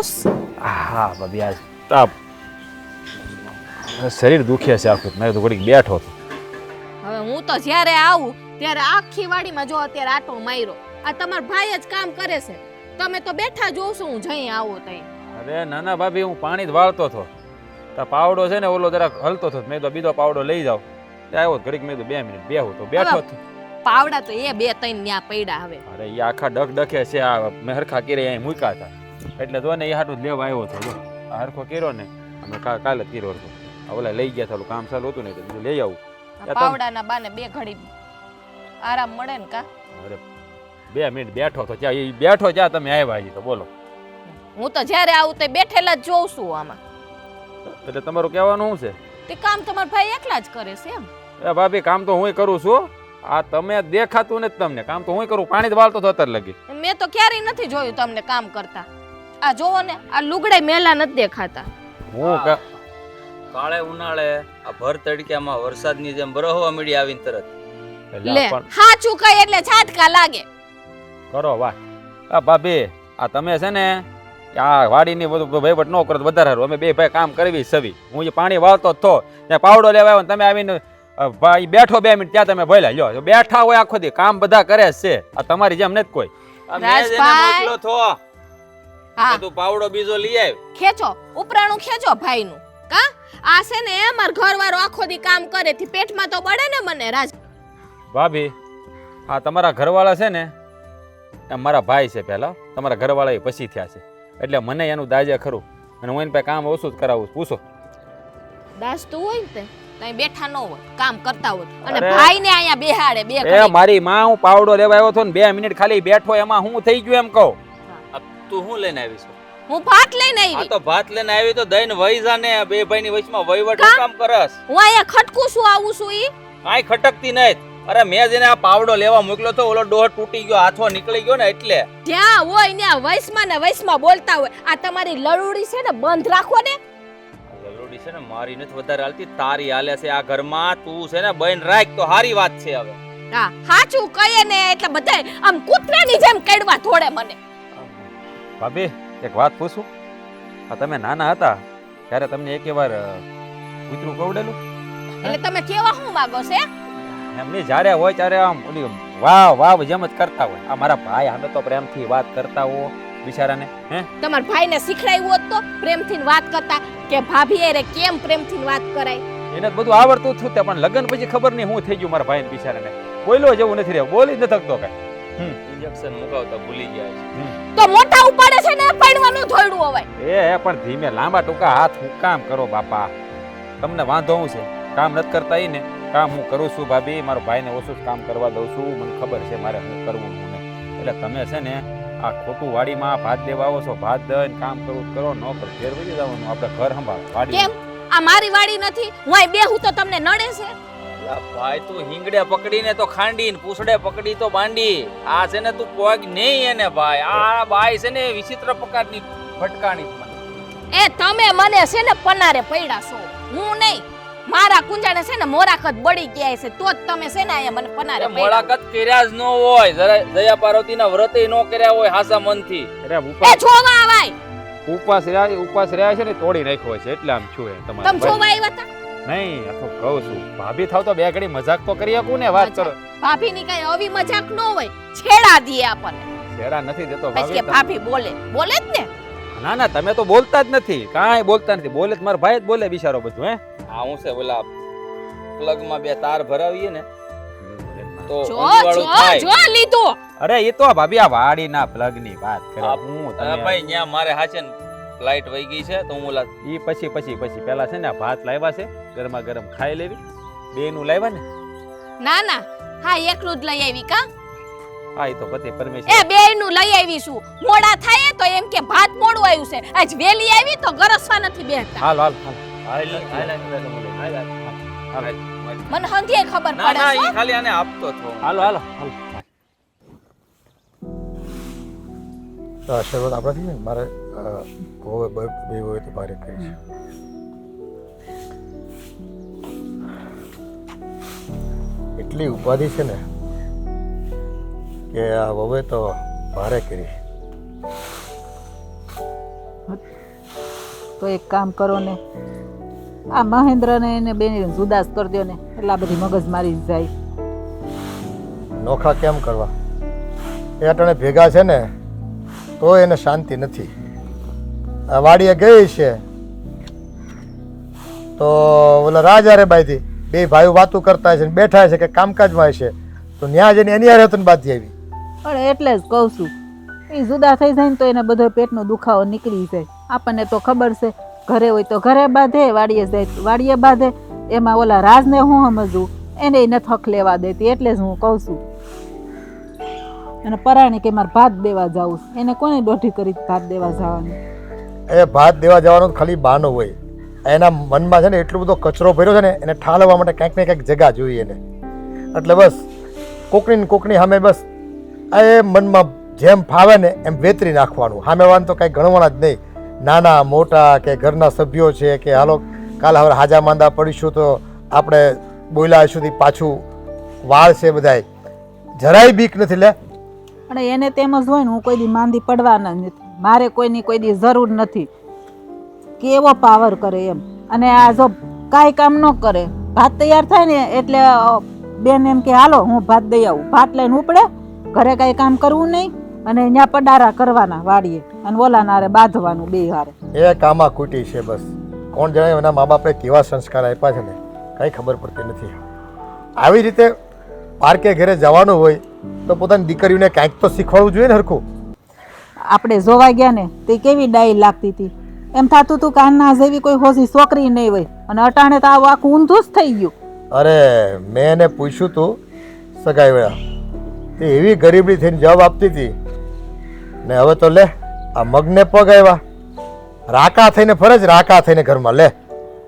હા ભાભી, આજ તાપ શરીર દુખે છે આખું. મેં તો ઘડીક બેઠો હતો. હવે હું તો જ્યારે આવું ત્યારે આખી વાડીમાં જો અત્યારે આટો માર્યો. આ તમાર ભાઈ જ કામ કરે છે, તમે તો બેઠા જોવ છો હું જઈ આવું તઈ. અરે નાના ભાભી, હું પાણી જ વાળતો હતો. તા પાવડો છે ને ઓલો જરાક હલતો હતો, મેં તો બીજો પાવડો લઈ જાવ. આવ્યો ઘડીક, મેં તો 2 મિનિટ બેહું તો બેઠો હતો. પાવડા તો એ 2-3 ન્યા પડ્યા હવે. અરે એ આખા ડખે છે. આ મેં હરખા કેરે અહીં મૂક્યા હતા એટલે તો ને એ હાટું જ લેવા આવ્યો હતો. જો આ હરખો કેરો ને અમે કાલે જ કર્યો હતો. ઓલા લઈ ગયા હતા, કામ ચાલુ હતું ને તો બીજું લઈ આવું. પાવડાના બાને 2 ઘડી આરામ મળે ને કા? અરે 2 મિનિટ બેઠો તો ત્યાં એ બેઠો ત્યાં તમે આવ્યા હજી તો બોલો. હું તો જ્યારે આવું તે બેઠેલા જ જોઉં છું આમાં. એટલે તમારું કહેવાનું શું છે? તે કામ તમાર ભાઈ એકલા જ કરે છે એમ? એ ભાભી, કામ તો હું કરું છું. આ તમે દેખાતું નથી તમને. કામ તો હું કરું, પાણી જ વાળતો હતો અત્યારે લગી. મેં તો ક્યારેય નથી જોયું તમને કામ કરતા. આ જોવો ને, આ લુગડાય મેલા નથી દેખાતા. હું કાળે ઉનાળે આ ભર તડક્યામાં વરસાદની જેમ બરહવા મળી આવીને તરત. લે હાચું કઈ એટલે છાટકા લાગે. કરો વાત. આ ભાભી, આ તમે છે ને આ વાડીની બધું વહીવટ ન કરો તો વધારે સારું. અમે 2 ભાઈ કામ કરવી સવી. હું જે પાણી વાળતો જ તો ત્યાં પાવડો લેવા આવ્યો ને તમે આવીને ભાઈ બેઠો 2 મિનિટ ત્યાં તમે બોલ્યા. લ્યો બેઠા હોય આખો દી, કામ બધા કરે છે. આ તમારી જેમ નથી કોઈ. રાજભાઈ મોકલો થો હા તું પાવડો બીજો લઈ આવ. ખેંચો, ઉપરાણું ખેંચો ભાઈનું કા? આ છે ને માર ઘરવાળો આખો દી કામ કરે થી પેટમાં તો બળે ને મને. રાજ ભાભી, આ તમારા ઘરવાળા છે ને એ મારા ભાઈ છે પહેલા. તમારા ઘરવાળા એ પછી થયા છે એટલે મને એનું દાજે ખરું. અને હું એની પાસે કામ ઓછું જ કરાવું. પૂછો દાસતું હોય ને તઈ બેઠા ન હોય, કામ કરતા હોય અને ભાઈને અહીંયા બેહાડે 2 એ ઘડી. મારી માં, હું પાવડો લેવા આવ્યો હતો ને 2 મિનિટ ખાલી બેઠો, એમાં હું થઈ ગયું એમ કહું. તું શું લઈને આવી છે? હું ભાત લઈને આ આવી. તો ભાત લઈને આવી તો દઈને વહી જા ને. 2 ભાઈની વચમાં વહીવટ શું કામ કરસ? હું અહીંયા ખટકું છું, આવું છું ઈ. કાંઈ ખટકતી નહીં. અરે મેં જેને આ પાવડો લેવા મોકલ્યો તો ઓલો ડોહ તૂટી ગયો, હાથો નીકળી ગયો ને એટલે. જ્યાં હોય ત્યાં વૈસમાં ને વૈસમાં બોલતા હોય. આ તમારી લડુડી છે ને બંધ રાખો ને. લલોડી છે ને મારી નથી વધારે હાલતી, તારી હાલે છે આ ઘરમાં. તું છે ને બન રાખ તો હારી વાત છે. હવે હા હાચું કહીએ ને એટલે બધાય આમ કૂતરાની જેમ કડવા થોડે મને. ભાભી, એક વાત પૂછું? આ તમે નાના હતા ત્યારે તમને એક વાર કૂતરું કવડેલું? એટલે તમે કેવા શું માંગો છે? એમની જ્યારે હોય ત્યારે આમ ઓલી વાવ વાવ જેમ જ કરતા હોય. આ મારા ભાઈ અમે તો પ્રેમથી વાત કરતા હો બિચારાને. હે, તમાર ભાઈને શીખડાયું હોત તો પ્રેમથી વાત કરતા કે ભાભી અરે કેમ પ્રેમથી વાત કરાય. એને બધું આવડતું થયું તે પણ લગ્ન પછી ખબર નહીં શું થઈ ગયું મારા ભાઈને બિચારાને. બોલ્યો જેવું નથી રહ્યો, બોલી જ ન થકતો કઈ. ઇન્જેક્શન મુકાવતા ભૂલી ગયા છે. તો મોટા ઉપાડે છે ને પડવાનું થોડું હવે. એ પણ ધીમે લાંબા ટૂંકા હાથ હું કામ કરો બાપા. તમને વાંધો શું છે? કામ નથી કરતા ઈ ને કામ હું કરું છું ભાભી. મારો ભાઈને ઓછું જ કામ કરવા દઉં છું. મને ખબર છે મારે શું કરવું હું નહીં. એટલે તમે છે ને આ ખોટું વાડીમાં ભાત દેવા આવો છો, ભાત દઈને કામ કરવું કરો, ન કરો ઘેર વહી જવાનું. આપણે ઘર સંભાળ વાડી. કેમ આ મારી વાડી નથી? હું અહીં બેહું તો તમને નડે છે? આ ભાઈ તું હિંગડે પકડીને તો ખાંડી ને પૂછડે પકડી તો બાંડી. આ છે ને તું પોગ નહીં એને ભાઈ. આ બાઈ છે ને વિચિત્ર પ્રકારની ભટકાણી. એ તમે મને છે ને પનારે પડ્યા છો, હું નહીં. મારા કુંજાને છે ને મોરાખત બળી ગયા છે તો જ તમે છે ને અહીંયા મને પનારે પડ્યા. મોળાકત કર્યા જ ન હોય. જરા દયા પાર્વતીના વ્રતે ન કર્યા હોય હાસા મનથી. અરે એ જોવા આવાય. ઉપવાસ રહ્યા છે ને તોડી નાખ્યો છે એટલે આમ છું તમે તમારે જોવા આવ્યા હતા? નહીં. આ તો કહું છું ભાભી થાવ તો 2 ઘડી મજાક તો કરી શકું ને. વાત કરો. ભાભીની કઈ આવી મજાક ન હોય, છેડા દીએ આપણને. શેરા નથી દેતો પછી કે ભાભી. ભાભી બોલે જ ને. ના ના, તમે તો બોલતા જ નથી, કાંઈ બોલતા નથી. બોલે તો મારો ભાઈ જ બોલે બિચારો બધું. હે, આ હું છે ઓલા પ્લગમાં 2 તાર ભરાવીએ ને તો જો અંજવાળું જો થાય. જો લીધું. અરે એ તો ભાભી આ વાડીના પ્લગની વાત કરે. હા, હું હા તમે ભાઈ ન્યા મારે હાચે ને લાઈટ વહી ગઈ છે તો હું ઓલા એ પછી પહેલા છે ને આ ભાત લાવ્યા છે ગરમા ગરમ ખાઈ લેવી બેનું લાવ્યા ને ના ના હા એકલું જ લઈ આવી કા હા એ તો પતિ પરમેશ્વર એ બે નું લઈ આવી છું મોડા થાય તો એમ કે ભાત મોડું આવ્યું છે આજ વેલી આવી તો ગરસવા નથી બેઠતા હાલ હાલ હાલ મને હંધીએ ખબર ના ના પડે ઈ ખાલી આને આપતો હતો હાલો હાલો હાલો તો આ શરૂઆત આપણાથી ને મારે હોય બે હોય તો મારે કરીશ. એટલી ઉપાધિ છે ને કે આ હવે તો મારે કરી. તો એક કામ કરો ને આ મહેન્દ્રને એને બેને જુદાસ કરી દો ને એટલે આ બધી મગજ મારી જાય. નોખા કેમ કરવા? એ અટાણે ભેગા છે ને તો એને શાંતિ નથી. આ વાડીએ ગઈ છે તો ઓલા રાજારે બાઈથી બે ભાઈઓ વાતો કરતા છે ને બેઠા છે કે કામકાજમાં છે તો ન્યા જઈને એની હારે હતું બાંધી આવી. પણ એટલે જ કહું છું એ જુદા થઈ જાય ને તો એને બધો પેટનો દુખાવો નીકળી જાય. આપણને તો ખબર છે ઘરે હોય તો ઘરે બાંધે, વાડીએ જાય તો વાડીએ બાંધે. એમાં ઓલા રાજને હું સમજવું એને નથી હક લેવા દેતી એટલે જ હું કહું છું. અને પરાણી કે મારે ભાત દેવા જવું એને કોને દોઢી કરી ભાત દેવા જવાનું? એ ભાત દેવા જવાનો ખાલી બહાનો હોય. એના મનમાં છે ને એટલો બધો કચરો ભર્યો છે ને એને ઠાલવવા માટે કંઈક ને કંઈક જગા જોઈએ એને. એટલે બસ કોકની સામે બસ એ મનમાં જેમ ફાવે ને એમ વેતરી નાખવાનું. સામેવાળાને તો કાંઈ ગણવાના જ નહીં. નાના મોટા કે ઘરના સભ્યો છે કે હાલો કાલ હવે હાજા માંદા પડીશું તો આપણે બોલ્યા સુધી પાછું વાળ છે બધાય જરાય બીક નથી લે. અને એને તેમ જ હોય ને હું કોઈ દી માંદી પડવાના નથી. મારે કોઈની કોઈ દી જરૂર નથી. કેવો પાવર કરે એમ. અને આ જો કાંઈ કામ ન કરે ભાત તૈયાર થાય ને એટલે બેન એમ કે હાલો હું ભાત દઈ આવું. ભાત લઈને ઉપડે ઘરે કાંઈ કામ કરવું નહીં અને અહીંયા પડારા કરવાના વાડીએ અને ઓલાના હારે બાંધવાનું બે હારે. એ કામા કુટી છે બસ. કોણ જાણે એના મા બાપે કેવા સંસ્કાર આપ્યા છે ને કંઈ ખબર પડતી નથી. આવી રીતે પાર્કે ઘરે જવાનું હોય તો પોતાની દીકરીઓને કાંઈક તો શીખવાડવું જોઈએ ને હરખું. આપણે જોવા ગયા ને તે કેવી ડાઈ લાગતી હતી. એમ થતું હતું કે આના જેવી કોઈ હોશી છોકરી નહીં હોય અને અટાણે તો આવું આખું ઊંધું જ થઈ ગયું. અરે મેં એને પૂછ્યું તું સગાઈ વેળા તે એવી ગરીબડી થઈને જવાબ આપતી હતી ને હવે તો લે આ મગને પગ આવ્યા. રાકા થઈને ફરજ રાકા થઈને ઘરમાં લે.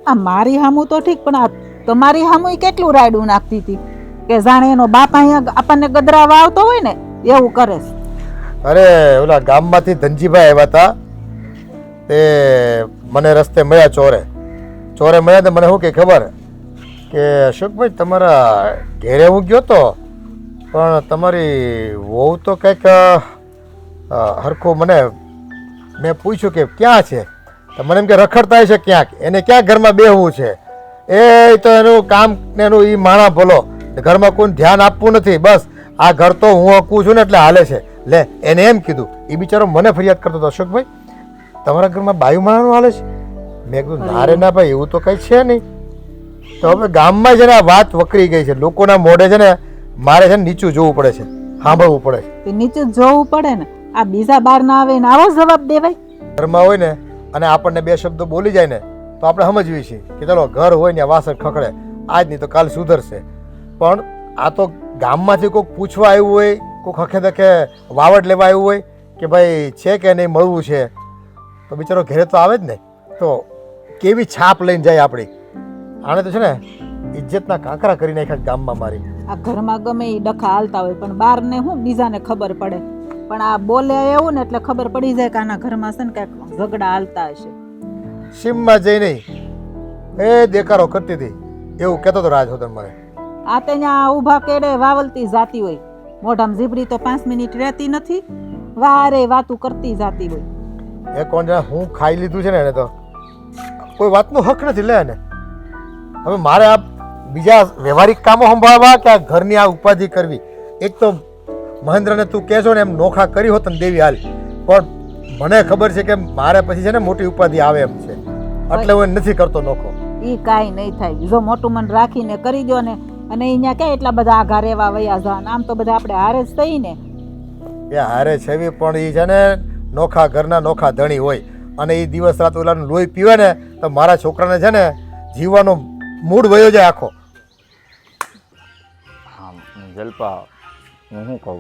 આ મારી હામું તો ઠીક પણ આ તમારી હામું કેટલું રાયડું નાખતી હતી કે જાણે એનો બાપ અહીંયા આપણને ગદરાવા આવતો હોય ને એવું કરે છે. અરે ઓલા ગામમાંથી ધનજીભાઈ આવ્યા હતા તે મને રસ્તે મળ્યા ચોરે મળ્યા તો મને શું કે ખબર કે અશોકભાઈ તમારા ઘેરે હું ગયો તો પણ તમારી વહુ તો કંઈક હરખું મેં પૂછ્યું કે ક્યાં છે તો મને એમ કે રખડતા છે ક્યાંક એને ક્યાં ઘરમાં બેહવું છે. એ તો એનું કામ ને એનું એ માણા ભલો ઘરમાં કોઈ ધ્યાન આપવું નથી. બસ આ ઘર તો હું હકું છું ને એટલે હાલે છે. લે એને એમ કીધું. એ બિચારો મને ફરિયાદ કરતો હતો અશોકભાઈ તમારા ઘરમાં બાયું માણાનું હાલે છે. મેં કીધું ના રે ના ભાઈ એવું તો કંઈ છે નહીં. તો હવે ગામમાં છે ને આ વાત વકરી ગઈ છે. લોકોના મોઢે છે ને મારે છે ને નીચું જોવું પડે છે, સાંભળવું પડે છે. તે નીચે જોવું પડે ને. આ બીજા બાર ના આવે ને આવો જવાબ દેવાય? ઘરમાં હોય ને અને આપણને બે શબ્દો બોલી જાય ને તો આપણે સમજવી છીએ કે ચલો ઘર હોય ને વાસણ ખખડે આજ નહીં તો કાલ સુધરશે. પણ આ તો ગામમાંથી કોઈક પૂછવા આવ્યું હોય, કોઈક હખે દખે વાવડ લેવા આવ્યું હોય કે ભાઈ છે કે નહીં મળવું છે તો બિચારો ઘરે તો આવે જ ને. તો કેવી છાપ લઈને જાય આપણી. આને તો છે ને ઇજ્જતના કાંકરા કરી નાખ્યા ગામમાં મારી. આ ઘરમાં ગમે એ ડખા હાલતા હોય પણ બહારને શું બીજાને ખબર પડે. પણ આ બોલે એવું ને એટલે ખબર પડી જાય કે આના ઘરમાં છે ને કાંઈક ઝઘડા હાલતા હશે. સીમમાં જઈ નહીં એ દેકારો કરતી હતી એવું કહેતો હતો રાજ હોતન મને. આ તે ત્યાં ઊભા કેડે વાવલતી જાતી હોય. મોઢામાં જીભડી તો 5 મિનિટ રહેતી નથી. વારે વાતું કરતી જાતી હોય. એ કોણ જાણે હું ખાઈ લીધું છે ને એને તો કોઈ વાતનો હક નથી લે એને. હવે મારે આ બીજા વ્યવહારિક કામો સંભાળવા કે આ ઘરની આ ઉપાધિ કરવી. એક તો મહેન્દ્રને તું કહેશો ને એમ નોખા કરી હોત ને દેવી હાલ પણ મને ખબર છે કે મારે પછી છે ને મોટી ઉપાધિ આવે એમ છે એટલે હું નથી કરતો નોખો. ઈ કાંઈ નહીં થાય. જો મોટું મન રાખીને કરી દો ને અને અહીંયા ક્યાં એટલા બધા આઘા રેવા વયા જવાના. આમ તો બધા આપણે હારે જ થઈ ને. એ હારે છેવી પણ એ છે ને નોખા ઘરના નોખા ધણી હોય અને એ દિવસ રાત ઓલાનું લોહી પીવે ને તો મારા છોકરાને છે ને જીવવાનો મૂડ વયો જાય આખો. હા જલપા, હું શું કહું,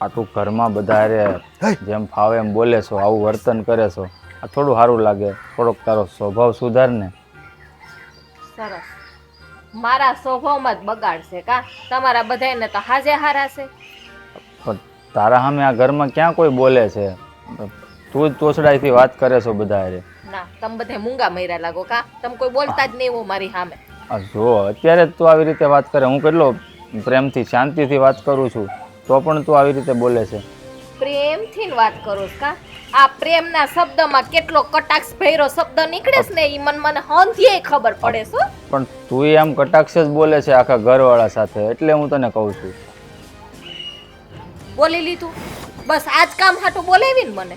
આ તું ઘરમાં બધા હારે જેમ ફાવે એમ બોલે છો, આવું વર્તન કરે છો, આ થોડું સારું લાગે. થોડોક તારો સ્વભાવ સુધાર ને. સરસ. મારા સ્વભાવમાં જ બગાડશે કા? તમારા બધાને તો હાજે હારા છે. પણ તારા સામે આ ઘરમાં ક્યાં કોઈ બોલે છે? તું જ તોછડાઈથી વાત કરે છો બધા હારે. ના, તમે બધા મૂંગા મર્યા લાગો કા? તમે કોઈ બોલતા જ નહીં એવું મારી સામે. આ જો અત્યારે જ તું આવી રીતે વાત કરે, હું કેટલો પ્રેમથી શાંતિથી વાત કરું છું તો પણ તું આવી રીતે બોલે છે. પ્રેમથી વાત કરો છો કા? આ પ્રેમના શબ્દમાં કેટલો કટાક્ષ ભર્યો શબ્દ નીકળે છે ને એ મને હંધીએ ખબર પડે છે. પણ તું આમ કટાક્ષ જ બોલે છે આખા ઘરવાળા સાથે, એટલે હું તને કહું છું. બોલી લીધું બસ, આજ કામ હાટું બોલાવી ને મને.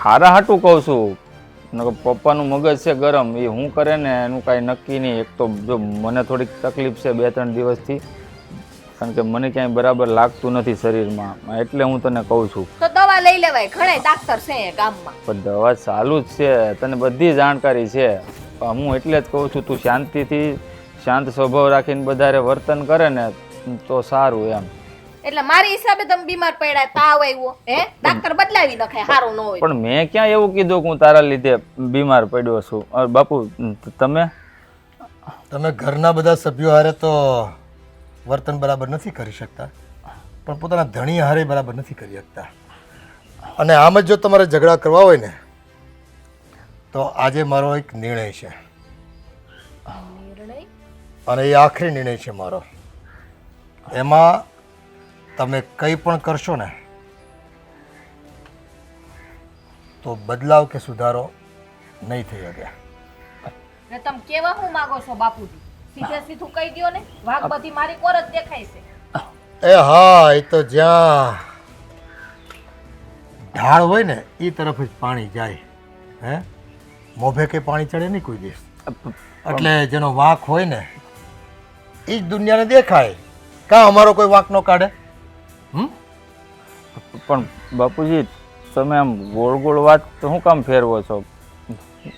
હારા હાટું કહું છું. નકર પપ્પાનું મગજ છે ગરમ, એ હું કરે ને એનું કાંઈ નક્કી નહીં. એક તો જો મને થોડીક તકલીફ છે 2-3 દિવસથી, કારણ કે મને ક્યાંય બરાબર લાગતું નથી શરીરમાં, એટલે હું તને કહું છું. તો દવા લઈ લેવાય, ઘણા ડાક્ટર છે એ ગામમાં. પણ દવા ચાલુ જ છે, તને બધી જાણકારી છે. હું એટલે જ કહું છું તું શાંતિથી શાંત સ્વભાવ રાખીને બધારે વર્તન કરે ને તો સારું એમ. એટલે મારી હિસાબે તમે બીમાર પડ્યા, તાવ આવ્યો, હે ડાક્ટર બદલાવી નખાય, સારું ન હોય. પણ મેં ક્યાં એવું કીધું કે હું તારા લીધે બીમાર પડ્યો છું? બાપુ તમે ઘરના બધા સભ્યો હારે તો વર્તન બરાબર નથી કરી શકતા, પણ પોતાના ધણી હારે બરાબર નથી કરી શકતા. અને આમ જ જો તમારે ઝઘડા કરવા હોય ને તો આજે મારો એક નિર્ણય છે, અને એ આખરી નિર્ણય છે મારો. એમાં તમે કંઈ પણ કરશો ને તો બદલાવ કે સુધારો નહીં થઈ શકે. ને તમે કેવા હું માંગો છો બાપુજી? સીધે સીધું કહી દ્યો ને, વાઘ બધી મારી કોર જ દેખાય છે. એ હા, એ તો જ્યાં ઢાળ હોય ને એ તરફ જ પાણી જાય. હે મોભે કે પાણી ચડે નહીં કોઈ દિવસ. એટલે જેનો વાંક હોય ને એ જ દુનિયાને દેખાય. કાં અમારો કોઈ વાંક ન કાઢે? પણ બાપુજી તમે આમ ગોળ ગોળ વાત તો શું કામ ફેરવો છો?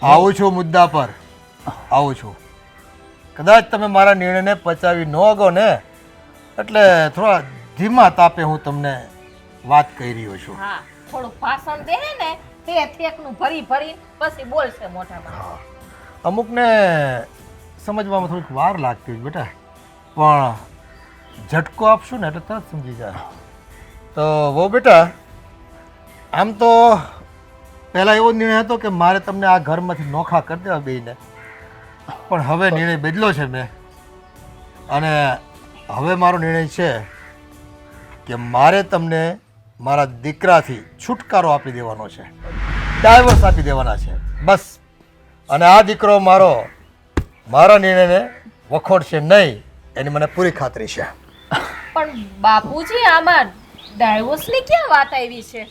આવું છું મુદ્દા પર, આવું છું. કદાચ તમે મારા નિર્ણયને પચાવી ન અગો ને એટલે થોડા ધીમા તાપે હું તમને વાત કહી રહ્યો છું. હા, થોડું ભાષણ દે ને તે થેકનું ભરી ભરી પછી બોલશે મોઢામાં. અમુકને સમજવામાં થોડીક વાર લાગતી હોય બેટા, પણ ઝટકો આપશું ને એટલે તરત સમજી જાય. તો વો બેટા, આમ તો પહેલાં એવો નિર્ણય હતો કે મારે તમને આ ઘરમાંથી નોખા કરી દેવા બેયને, પણ હવે નિર્ણય બદલ્યો છે મેં. અને હવે મારો નિર્ણય છે કે મારે તમને મારા દીકરાથી છુટકારો આપી દેવાનો છે, ડાયવર્સ આપી દેવાના છે બસ. અને આ દીકરો મારા નિર્ણયને વખોડશે નહીં, એની મને પૂરી ખાતરી છે. પણ બાપુજી આમાં ડાયવોર્સની ક્યાં વાત આવી છે?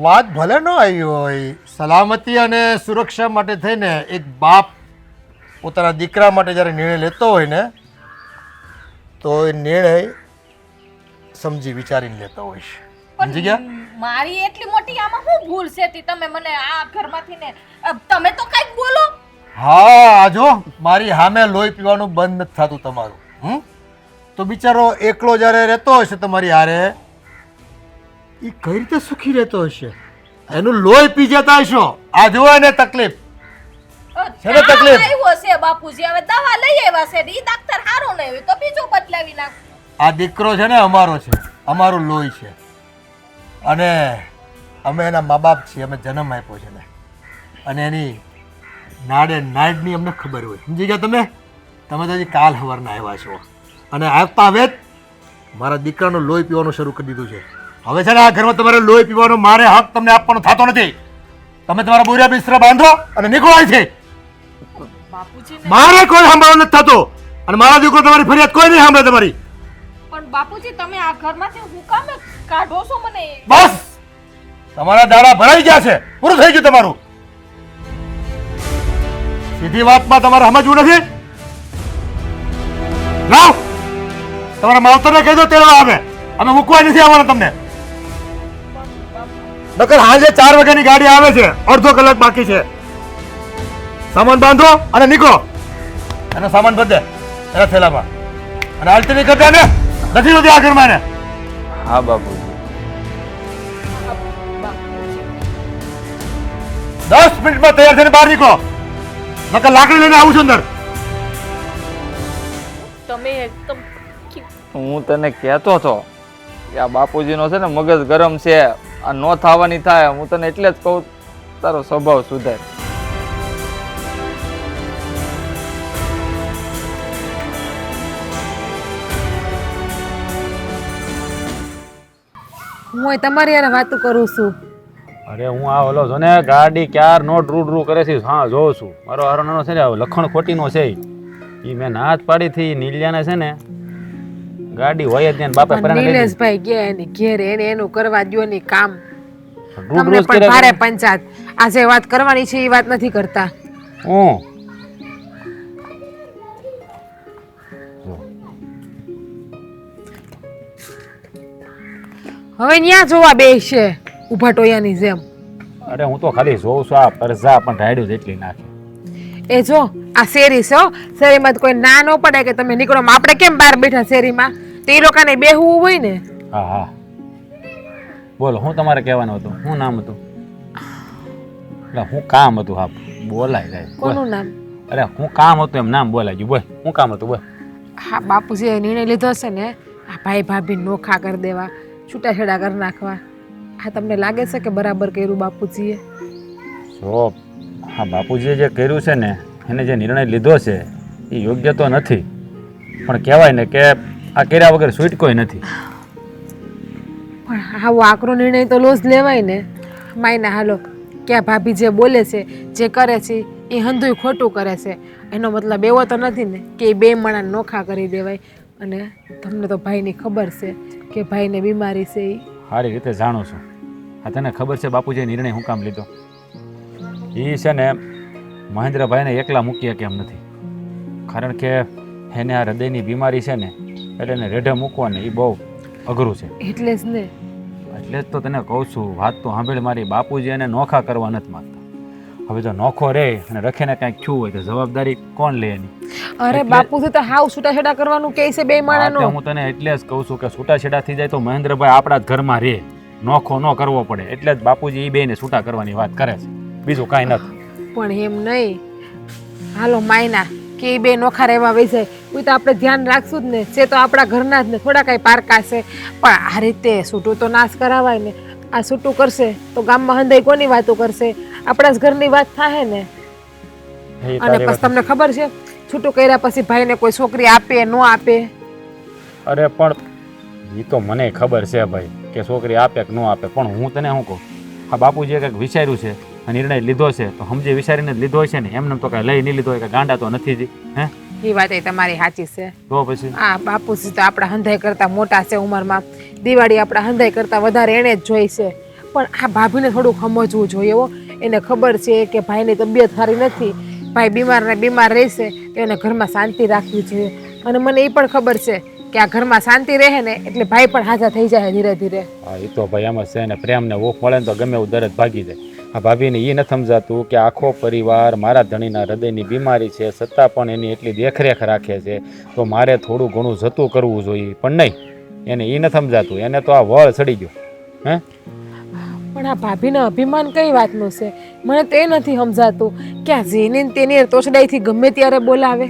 વાત ભલે ન આવી હોય, સલામતી અને સુરક્ષા માટે થઈને એક બાપ પોતાના દીકરા માટે જ્યારે નિર્ણય લેતો હોય ને તો એ નિર્ણય સમજી વિચારીને લેતો હોય છે. સમજી ગયા? મારી એટલી મોટી આમાં શું ભૂલ છે તી તમે મને આ ઘરમાંથી ને તમે તો કઈક બોલો. હા, આ જો મારી સામે લોહી પીવાનું બંધ નથી થતું તમારું. તો બિચારો એકલો જ્યારે રહેતો હશે તમારી હારે, એ કઈ રીતે સુખી રહેતો હશે? એનું લોહી પી જતા હશો. આ જુઓ એને તકલીફ છે ને, તકલીફ આવ્યો છે બાપુજી, હવે દવા લઈ આવ્યા છે, ઈ ડાક્ટર હારો ન હોય તો બીજો બદલાવી નાખ. આ દીકરો છે ને અમારો છે, અમારું લોહી છે, અને અમે એના મા બાપ છીએ. અમે જન્મ આપ્યો છે ને, અને એની નાડે નાડની અમને ખબર હોય. સમજી ગયા તમે? તમે તો હજી કાલ સવારના આવ્યા છો, અને આવતા હવે જ મારા દીકરાનું લોહી પીવાનું શરૂ કરી દીધું છે. હવે છે ને આ ઘરમાં તમારે લોહી પીવાનો મારે હક તમને આપવાનો થતો નથી. તમે તમારા બોરિયા બિસ્તરા બાંધો અને નીકળો અહીંથી. મારે કોઈ સાંભળવા નથી થતું, અને મારા દીકરો તમારી ફરિયાદ કોઈ નહીં સાંભળે તમારી. પણ બાપુજી તમે આ ઘરમાંથી હું કામ કાઢો છો મને? બસ તમારા દાડા ભરાઈ ગયા છે, પૂરું થઈ ગયું તમારું. સીધી વાતમાં તમારે સમજવું નથી. લાવ તમારા માવતરને કહી દો તેડવા આવે, અમે મૂકવા નથી આવવાના તમને. નકર હાજે 4 વાગ્યાની ગાડી આવે છે, અડધો કલાક બાકી છે. સામાન બાંધો અને નીકળો. એનો સામાન બધે એના થેલામાં. અને હાલતી નહીં કરતા ને, નથી હોતી આ ઘરમાં ને. હા બાપુજી. 10 મિનિટમાં તૈયાર થઈને બહાર નીકળો, નકર લાકડી લઈને આવું છું અંદર. તમે એકદમ હું તને કહેતો હતો કે આ બાપુજીનો છે ને મગજ ગરમ છે, આ નો થવાની થાય. હું તને એટલે જ કહું તારો સ્વભાવ સુધાર. હું તમારી યાર વાતું કરું છું. અરે હું આ ઓલો છો ને ગાડી ક્યાર નો ડ્રુ કરે છે, હા જોઉં છું. મારો હારો નાનો છે ને લખણ ખોટીનો છે, એ મેં નાચ પાડી થી નીલિયાને છે ને ગાડી હોય જ ને બાપે પરાણે લઈ લીધી. નિલેશભાઈ ગયા એની ઘેર, એને એનું કરવા દ્યો ની કામ. ડ્રુ તમને ડ્રુ પણ કરે ભારે પંચાયત. આ જે વાત કરવાની છે એ વાત નથી કરતા. હું હવે ન્યા જોવા બેસશે ઊભા ટોયાની જેમ. અરે હું તો ખાલી જોઉં છું, આ પરજા પણ રાડ્યું જેટલી નાખે. એ જો આ શેરી છે હો, શેરીમાં તો કોઈ ના ન પડે કે તમે નીકળો. આપણે કેમ બહાર બેઠા શેરીમાં, તો એ લોકોને બેહવું હોય ને. હા હા બોલો, હું તમારે કહેવાનું હતું? શું નામ હતું? એટલે હું કામ હતું? હા બોલાય જાય. કોનું નામ? અરે હું કામ હતું એમ નામ બોલાય ગયું. બોલ હું કામ હતું? બોલ. હા બાપુજીએ નિર્ણય લીધો છે ને આ ભાઈ ભાભી નોખા કરી દેવા, છૂટાછેડા કરી નાખવા. આ તમને લાગે છે કે બરાબર કર્યું બાપુજીએ? જો હા બાપુજીએ જે કર્યું છે ને, એને જે નિર્ણય લીધો છે એ યોગ્ય તો નથી, પણ કહેવાય ને કે આ કર્યા વગર છૂટકોય નથી. પણ આવો આકરો નિર્ણય તો લો જ લેવાય ને. માયના હાલો કે આ ભાભી જે બોલે છે, જે કરે છે એ હંધુય ખોટું કરે છે. એનો મતલબ એવો તો નથી ને કે એ બે માણા નોખા કરી દેવાય. અને તમને તો ભાઈની ખબર છે કે ભાઈને બીમારી છે. એ સારી રીતે જાણું છું. હા તને ખબર છે બાપુજીએ નિર્ણય શું કામ લીધો? એ છે ને મહેન્દ્રભાઈને એકલા મૂકીએ કેમ નથી, કારણ કે એને આ હૃદયની બીમારી છે ને, એટલે એને રેઢે મૂકવા ને એ બહુ અઘરું છે. એટલે જ ને. એટલે જ તો તને કહું છું, વાત તો સાંભળ મારી. બાપુજી એને નોખા કરવા નથી માંગતા. હવે જો નોખો રહે અને રખેને કાંઈક થયું હોય તો જવાબદારી કોણ લે એની? અરે બાપુજી તો હાવ છૂટાછેડા કરવાનું કહે છે બે માણાનો. હું તને એટલે જ કહું છું કે છૂટાછેડા થઈ જાય તો મહેન્દ્રભાઈ આપણા જ ઘરમાં રહે, નોખો ન કરવો પડે. એટલે જ બાપુજી એ બેને છૂટા કરવાની વાત કરે છે, બીજું કાંઈ નથી. પણ એમ નહીં. હાલો માયના કે એ બે નોખા રહેવા વહી જાય, કોઈ તો આપણે ધ્યાન રાખશું જ ને. છે તો આપણા ઘરના જ ને, થોડા કાંઈ પારકા છે. પણ આ રીતે છૂટું તો નાશ કરાવાય ને. આ છૂટું કરશે તો ગામમાં હંધાઈ કોની વાતો કરશે? આપણા જ ઘરની વાત થાય ને. અને પછી તમને ખબર છે છૂટું કર્યા પછી ભાઈને કોઈ છોકરી આપે ન આપે? અરે પણ એ તો મને ખબર છે ભાઈ કે છોકરી આપે કે ન આપે, પણ હું તને શું કહું, આ બાપુજીએ કંઈક વિચાર્યું છે, નિર્ણય લીધો છે તો સમજી વિચારીને જ લીધો છે ને. એમને તો કાંઈ લઈ નહીં લીધો હોય કે ગાંડા તો નથી જ. હે એ વાત એ તમારી સાચી છે. તો પછી આ બાપુજી તો આપણા હંધાઈ કરતા મોટા છે ઉંમરમાં. દિવાળી આપણા હંધાઈ કરતા વધારે એને જ જોઈ છે. પણ આ ભાભીને થોડુંક સમજવું જોઈએ હો. એને ખબર છે કે ભાઈની તબિયત સારી નથી, ભાઈ બીમાર ને બીમાર રહેશે તો એને ઘરમાં શાંતિ રાખવી જોઈએ. અને મને એ પણ ખબર છે કે આ ઘરમાં શાંતિ રહે ને એટલે ભાઈ પણ હાજા થઈ જાય ધીરે ધીરે. હા એ તો ભાઈ એમ જ છે ને, પ્રેમને ઓફ મળે ને તો ગમે એવું દરદ ભાગી જાય. આ ભાભીને એ નથી સમજાતું કે આખો પરિવાર મારા ધણીના હૃદયની બીમારી છે, છતાં પણ એની એટલી દેખરેખ રાખે છે, તો મારે થોડું ઘણું જતું કરવું જોઈએ. પણ નહીં, એને એ નથી સમજાતું. એને તો આ વળ ચડી ગયો. હે પણ આ ભાભીના અભિમાન કઈ વાતનું છે? મને તો એ નથી સમજાતું કે આ જેની ને તેની તોછડાઈથી ગમે ત્યારે બોલાવે.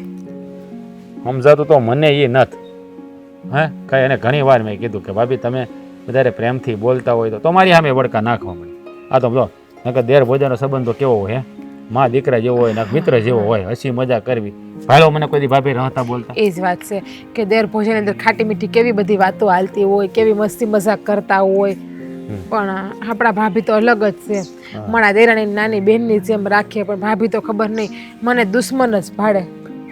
સમજાતું તો મને એ નથી. હે કાંઈ એને ઘણી વાર મેં કીધું કે ભાભી તમે વધારે પ્રેમથી બોલતા હોય તો તમારી સામે વડકા નાખવા મળે. આ તો બધો નકર દેર ભોજાનો સંબંધ તો કેવો હોય? મા દીકરા જેવો હોય, મિત્ર જેવો હોય, હસી મજા કરવી. ભાઈલો મને કોઈ દી ભાભી રહેતા બોલતા. એ જ વાત છે કે દેર ભોજન અંદર ખાટી મીઠી કેવી બધી વાતો હાલતી હોય, કેવી મસ્તી મજાક કરતા હોય. પણ આપણા ભાભી તો અલગ જ છે. મારા દેરાણી નાની બહેનની જેમ રાખીએ, પણ ભાભી તો ખબર નહીં મને દુશ્મન જ ભાડે.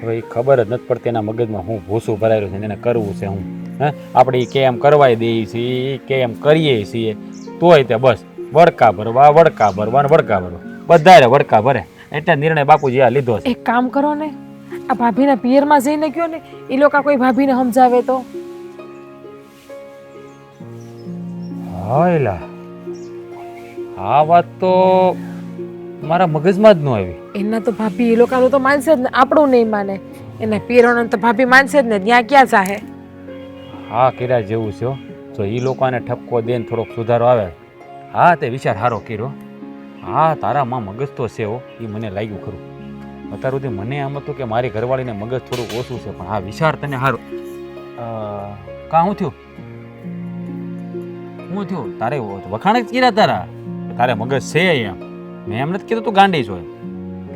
હવે એ ખબર જ નથી પડતી એના મગજમાં હું ભૂસું ભરાયેલું છે, એને કરવું છે હું. હે આપણે એ કે એમ કરવાય દઈએ છીએ, કે એમ કરીએ છીએ, તોય તે બસ વડકા ભરવા ને વડકા ભરવા, બધા વડકા ભરે. એટલે નિર્ણય બાપુજી આ લીધો છે. એક કામ કરો ને, આ ભાભીના પિયરમાં જઈને કહો ને, એ લોકો કોઈ ભાભીને સમજાવે તો. હાયલા આ વાત તો મારા મગજમાં જ ન આવી. એના તો ભાભી એ લોકોનું તો માનશે જ ને, આપણું નહીં માને. એના પીરોનું તો ભાભી માનશે જ ને, ત્યાં ક્યાં ચાહે. હા કર્યા જેવું છે હો. જો એ લોકોને ઠપકો દે ને થોડોક સુધારો આવે, હા તે વિચાર સારો કર્યો. હા તારામાં મગજ તો છે હો, એ મને લાગ્યું ખરું. અત્યાર સુધી મને આમ હતું કે મારી ઘરવાળીને મગજ થોડુંક ઓછું છે, પણ હા વિચાર તને સારો. કાં શું થયું? શું થયું? તારે વખાણ જ કર્યા તારા, તારે મગજ છે એમ. મેં એમ નથી કીધું તું ગાંડી છો,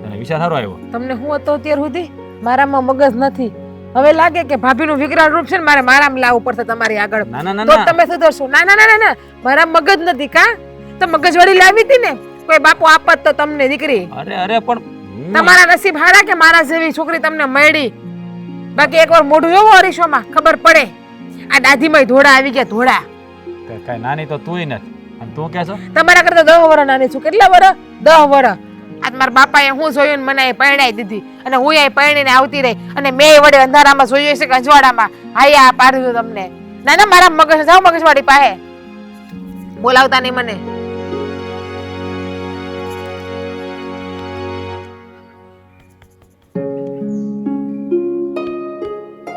તને વિચાર સારો આવ્યો. તમને હું હતો અત્યાર સુધી મારામાં મગજ નથી. હવે લાગે કે ભાભીનું વિકરાળ રૂપ છે ને મારે મારામાં લાવવું પડશે તમારી આગળ. ના ના ના તો ના. તમે સુધરશો. ના ના ના ના, મારા મગજ નથી. કા તો મગજવાળી લાવી હતી ને, કોઈ બાપુ આપત તો તમને દીકરી. અરે અરે પણ તમારા નસીબ હારા કે મારા જેવી છોકરી તમને મળી. બાકી એકવાર મોઢું જોવો અરીસોમાં, ખબર પડે. આ દાદીમાં ધોળા આવી ગયા, ધોળા. કઈ નાની તો તુંય નથી, અને તું કે છો તમારા કરતા 10 વર્ષ નાની છું. કેટલા વર્ષ? 10 વર્ષ. આજ મારા બાપાએ હું જોયું ને મને એ પરણાઈ દીધી, અને હું એ પરણીને આવતી રહી, અને મેં વડે અંધારામાં જોયું છે કે અજવાળામાં. હાય આ પાડ્યું તમને. ના ના, મારા મગજ જાઓ મગજવાળી પાસે. બોલાવતા નહીં મને.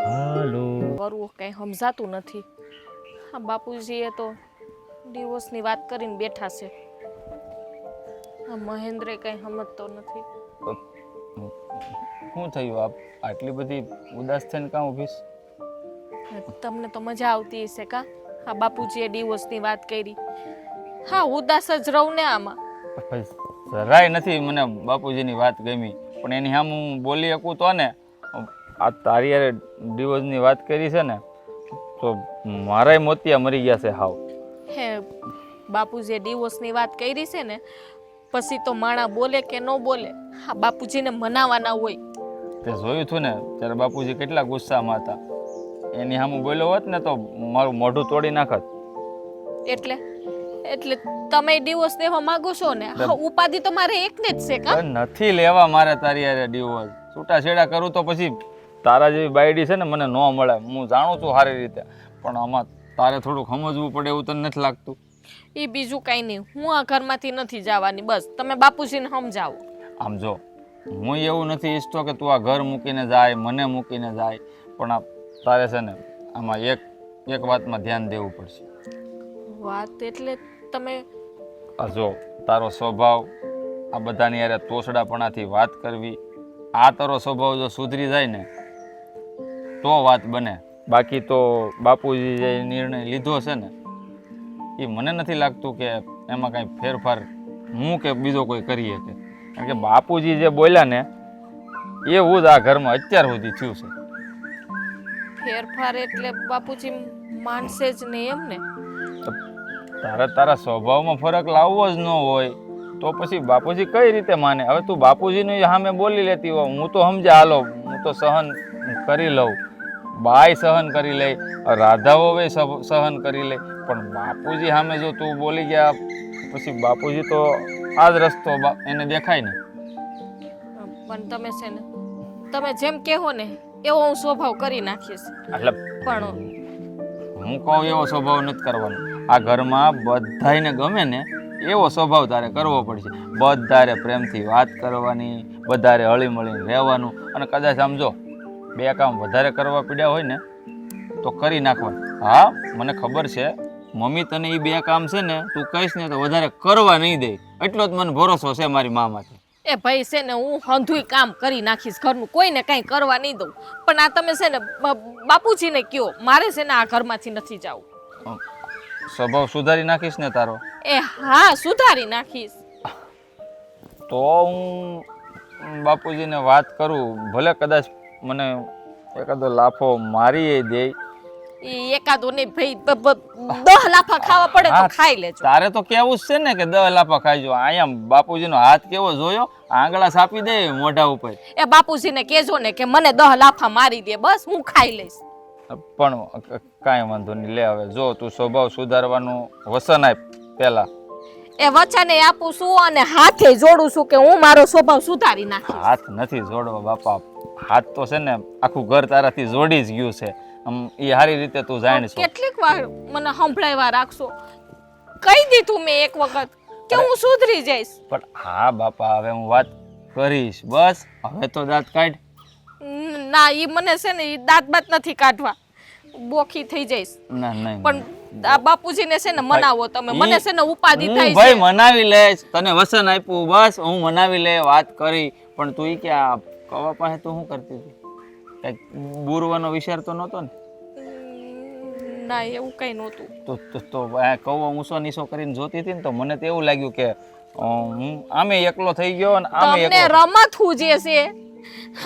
હાલો. કરવું કંઈ સમજાતું નથી. હા બાપુજીએ તો ડિવોર્સની વાત કરીને બેઠા છે. આ મહેન્દ્રે કંઈ સમજતો નથી. શું થયું? આપ આટલી બધી ઉદાસ થઈને કાં ઊભી છે? તમને તો મજા આવતી હશે કા? હા બાપુજીએ ડિવોર્સની વાત કરી. હા ઉદાસ જ રહું ને આમાં. જરાય નથી મને બાપુજીની વાત ગમી, પણ એની સામે હું બોલી શકું તો ને. આ તારી યારે ડિવોર્સની વાત કરી છે ને, તો મારાય મોતિયા મરી ગયા છે હાવ. હે બાપુજીએ ડિવોર્સની વાત કરી છે ને, પછી તો માણા બોલે કે ન બોલે, હા બાપુજીને મનાવાના હોય. તે જોયું હતું ને ત્યારે બાપુજી કેટલા ગુસ્સામાં હતા. એની સામે બોલ્યો હોત ને તો મારું મોઢું તોડી નાખત. એટલે એટલે તમે ડિવોર્સ લેવા માંગો છો ને? હા ઉપાધિ તો મારે એકને જ છે કા? પણ નથી લેવા મારે તારી યારે ડિવોર્સ. છૂટાછેડા કરું તો પછી તારા જેવી બાયડી છે ને મને ન મળે. હું જાણું છું સારી રીતે, પણ આમાં તારે થોડુંક સમજવું પડે એવું તને નથી લાગતું? એ બીજું કાંઈ નહીં, હું આ ઘરમાંથી નથી જવાની. બસ તમે બાપુજીને સમજાવો. આમ જો, હું એવું નથી ઈચ્છતો કે તું આ ઘર મૂકીને જાય, મને મૂકીને જાય, પણ આ તારે છે ને આમાં એક વાતમાં ધ્યાન દેવું પડશે. વાત એટલે તમે આ જો તારો સ્વભાવ, આ બધાની યારે તોછડાપણાથી વાત કરવી, આ તારો સ્વભાવ જો સુધરી જાય ને તો વાત બને. બાકી તો બાપુજી જે નિર્ણય લીધો છે ને, એ મને નથી લાગતું કે એમાં કાંઈ ફેરફાર હું કે બીજો કોઈ કરી શકે. કારણ કે બાપુજી જે બોલ્યા ને એવું જ આ ઘરમાં અત્યાર સુધી થયું છે. ફેરફાર એટલે બાપુજી માનશે જ નહીં એમ ને? તારા સ્વભાવમાં ફરક લાવવો જ ન હોય તો પછી બાપુજી કઈ રીતે માને? હવે તું બાપુજીનું સામે બોલી લેતી હોય, હું તો સમજ્યા, હાલો હું તો સહન કરી લઉં, બાય સહન કરી લે, રાધાઓ સહન કરી લે, પણ બાપુજી સામે જો તું બોલી ગયા પછી બાપુજી તો આ જ રસ્તો એને દેખાય ને. પણ તમે છે ને, તમે જેમ કહો ને એવો હું સ્વભાવ કરી નાખીશ. એટલે પણ હું કહું એવો સ્વભાવ નથી કરવાનો. આ ઘરમાં બધાયને ગમે ને એવો સ્વભાવ તારે કરવો પડશે. બધારે પ્રેમથી વાત કરવાની, બધારે હળીમળીને રહેવાનું, અને કદાચ સમજો બે કામ વધારે કરવા પડ્યા હોય ને તો કરી નાખવાનું. હા મને ખબર છે મમ્મી તને એ બે કામ છે ને તું કહીશ ને તો વધારે કરવા નહીં દે, એટલો જ મને ભરોસો છે મારી મામાંથી. એ ભાઈ છે ને હું હંધુય કામ કરી નાખીશ ઘરનું, કોઈને કાંઈ કરવા નહીં દઉં. પણ આ તમે છે ને બાપુજીને કહો મારે છે ને આ ઘરમાંથી નથી જવું. સ્વભાવ સુધારી નાખીશ ને તારો? એ હા સુધારી નાખીશ. તો હું બાપુજીને વાત કરું, ભલે કદાચ મને એકાદો લાફો મારી દે. એકાદો નહીં ભાઈ, 10 લાફા ખાવા પડે તો ખાઈ લેજો. તારે તો કેવું જ છે ને કે 10 લાફા ખાઈજો. અહીંયા બાપુજીનો હાથ કેવો જોયો, આંગળા સાપી દે મોઢા ઉપર. એ બાપુજીને કહેજો ને કે મને 10 લાફા મારી દે, બસ હું ખાઈ લઈશ. પણ કાંઈ વાંધો નહીં. લે હવે જો તું સ્વભાવ સુધારવાનું વસન આપ પહેલા. એ વચને આપું છું અને હાથે જોડું છું કે હું મારો સ્વભાવ સુધારી નાખીશ. હાથ નથી જોડવા બાપા, હાથ તો છે ને આખું ઘર તારાથી જોડી જ ગયું છે. એ સારી રીતે તું જાણીશ. કેટલીક વાર મને સંભળાવ્યા રાખશો. કહી દીધું મેં એક વખત કે હું સુધરી જઈશ. પણ હા બાપા, હવે હું વાત કરીશ. બસ હવે તો દાંત કાઢ. ના, ઈ મને છે ને ઈ દાંત બાત નથી કાઢવા, બોખી થઈ જઈશ. ના નહીં, પણ આ બાપુજીને છે ને મનાવો તમે, મને છે ને ઉપાધિ હું થાય ભાઈ છે. મનાવી લઈશ, તને વસન આપ્યું, બસ હું મનાવી લે, વાત કરી. પણ તું ઈ કે આ કવા પાસે તું શું કરતી હતી? કઈક બુરવાનો વિચાર તો નહોતો ને? ના, એવું કઈ નહોતું. તો આ કવો ઊંચો નીચો કરીને જોતી હતી ને તો મને તો એવું લાગ્યું કે હું આમે એકલો થઈ ગયો અને આમે તમને એકલો. રમત જે છે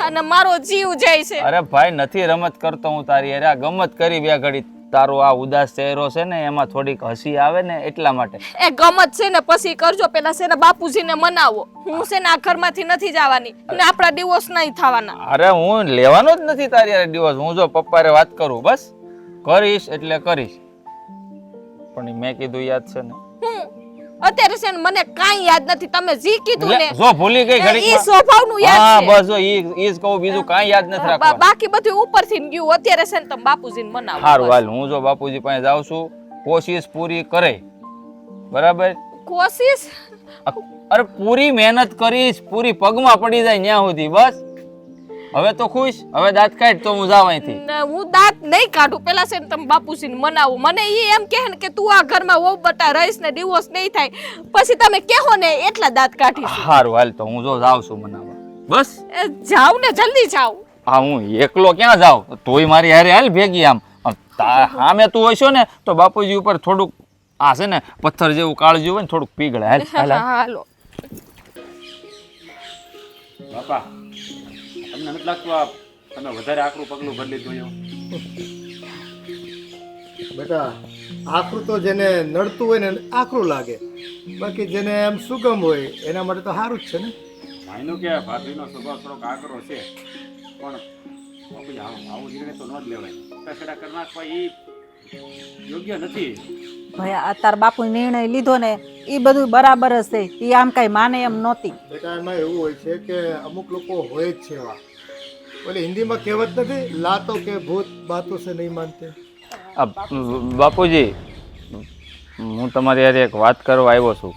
અને મારો જીવ જાય છે. અરે ભાઈ, નથી રમત કરતો હું તારી અરે, આ ગમત કરી બે ઘડી. તારો આ ઉદાસ ચહેરો છે ને એમાં થોડીક હસી આવે ને એટલા માટે. એ ગમત છે ને પછી કરજો, પેલા છે ને બાપુજીને મનાવો. હું છે ને આ ઘરમાંથી નથી જવાની અને આપણા ડિવોર્સ નહીં થવાના. અરે હું લેવાનો જ નથી તારી અરે દિવસ. હું જો પપ્પારે વાત કરું, બસ કરીશ એટલે કરીશ. પણ મેં કીધું યાદ છે ને? અત્યારે છે ને મને કાંઈ યાદ નથી. તમે જી કીધું ને જો ભૂલી ગઈ ઈ ઘડીકમાં. સ્વભાવનું હા યાદ છે. બસ જો ઈ જ કહું, બીજું કાંઈ યાદ નથી રાખવાનું. બાકી બધું ઉપરથી ગયું. અત્યારે છે ને તમે બાપુજીને મનાવો. સારું હાલ, હું જો બાપુજી પાસે જાઉં છું, કોશિશ પૂરી કરે, બરાબર? કોશિશ અરે પૂરી મહેનત કરીશ, પૂરી પગમાં પડી જાય ત્યાં સુધી. બસ હવે તો ખુશ. હવે દાંત કાઢ તો હું જાઉં અહીંથી. ને હું દાંત નહીં કાઢું. પેલા છે ને તમે બાપુજીને મનાવો. મને ઈ એમ કહે ને કે તું આ ઘરમાં વહુ બટા રહીશ ને ડિવોર્સ નહીં થાય, પછી તમે કહો ને એટલા દાંત કાઢીશ. સારું હાલ, તો હું જો જાઉં છું મનાવવા. બસ જાવ ને, જલ્દી જાવ. હા, હું એકલો ક્યાં જાઉં? તોય મારી હારે હાલ ભેગી. આમ સામે તું હશો ને તો બાપુજી ઉપર થોડુંક આ છે ને પથ્થર જેવું કાળજું હોય ને થોડુંક પીગળે. હાલ હાલ હાલ. હાલો. બાપા, તમને નથી લાગતું આ તમે વધારે આકરું પગલું ભરી લીધું એવું? બેટા, આકરું તો જેને નડતું હોય ને આકરું લાગે, બાકી જેને એમ સુગમ હોય એના માટે તો સારું જ છે ને. માન્યું કે ભાભીનો સ્વભાવ થોડોક આકરો છે, પણ બાપુજી આવું નિર્ણય તો ન જ લેવાય. છેડા કરી નાખવા એ યોગ્ય નથી. ભાઈ અત્યારે બાપુ નિર્ણય લીધો ને એ બધું બરાબર જ છે. એ આમ કઈ માને એમ નહોતી. બેટા, એમાં એવું હોય છે કે અમુક લોકો હોય જ છે એવા. ઓલી હિન્દીમાં કહેવત નથી, લાતો કે ભૂત બાતો સે નહીં માનતે. બાપુજી, હું તમારી હારે એક વાત કરવા આવ્યો છું.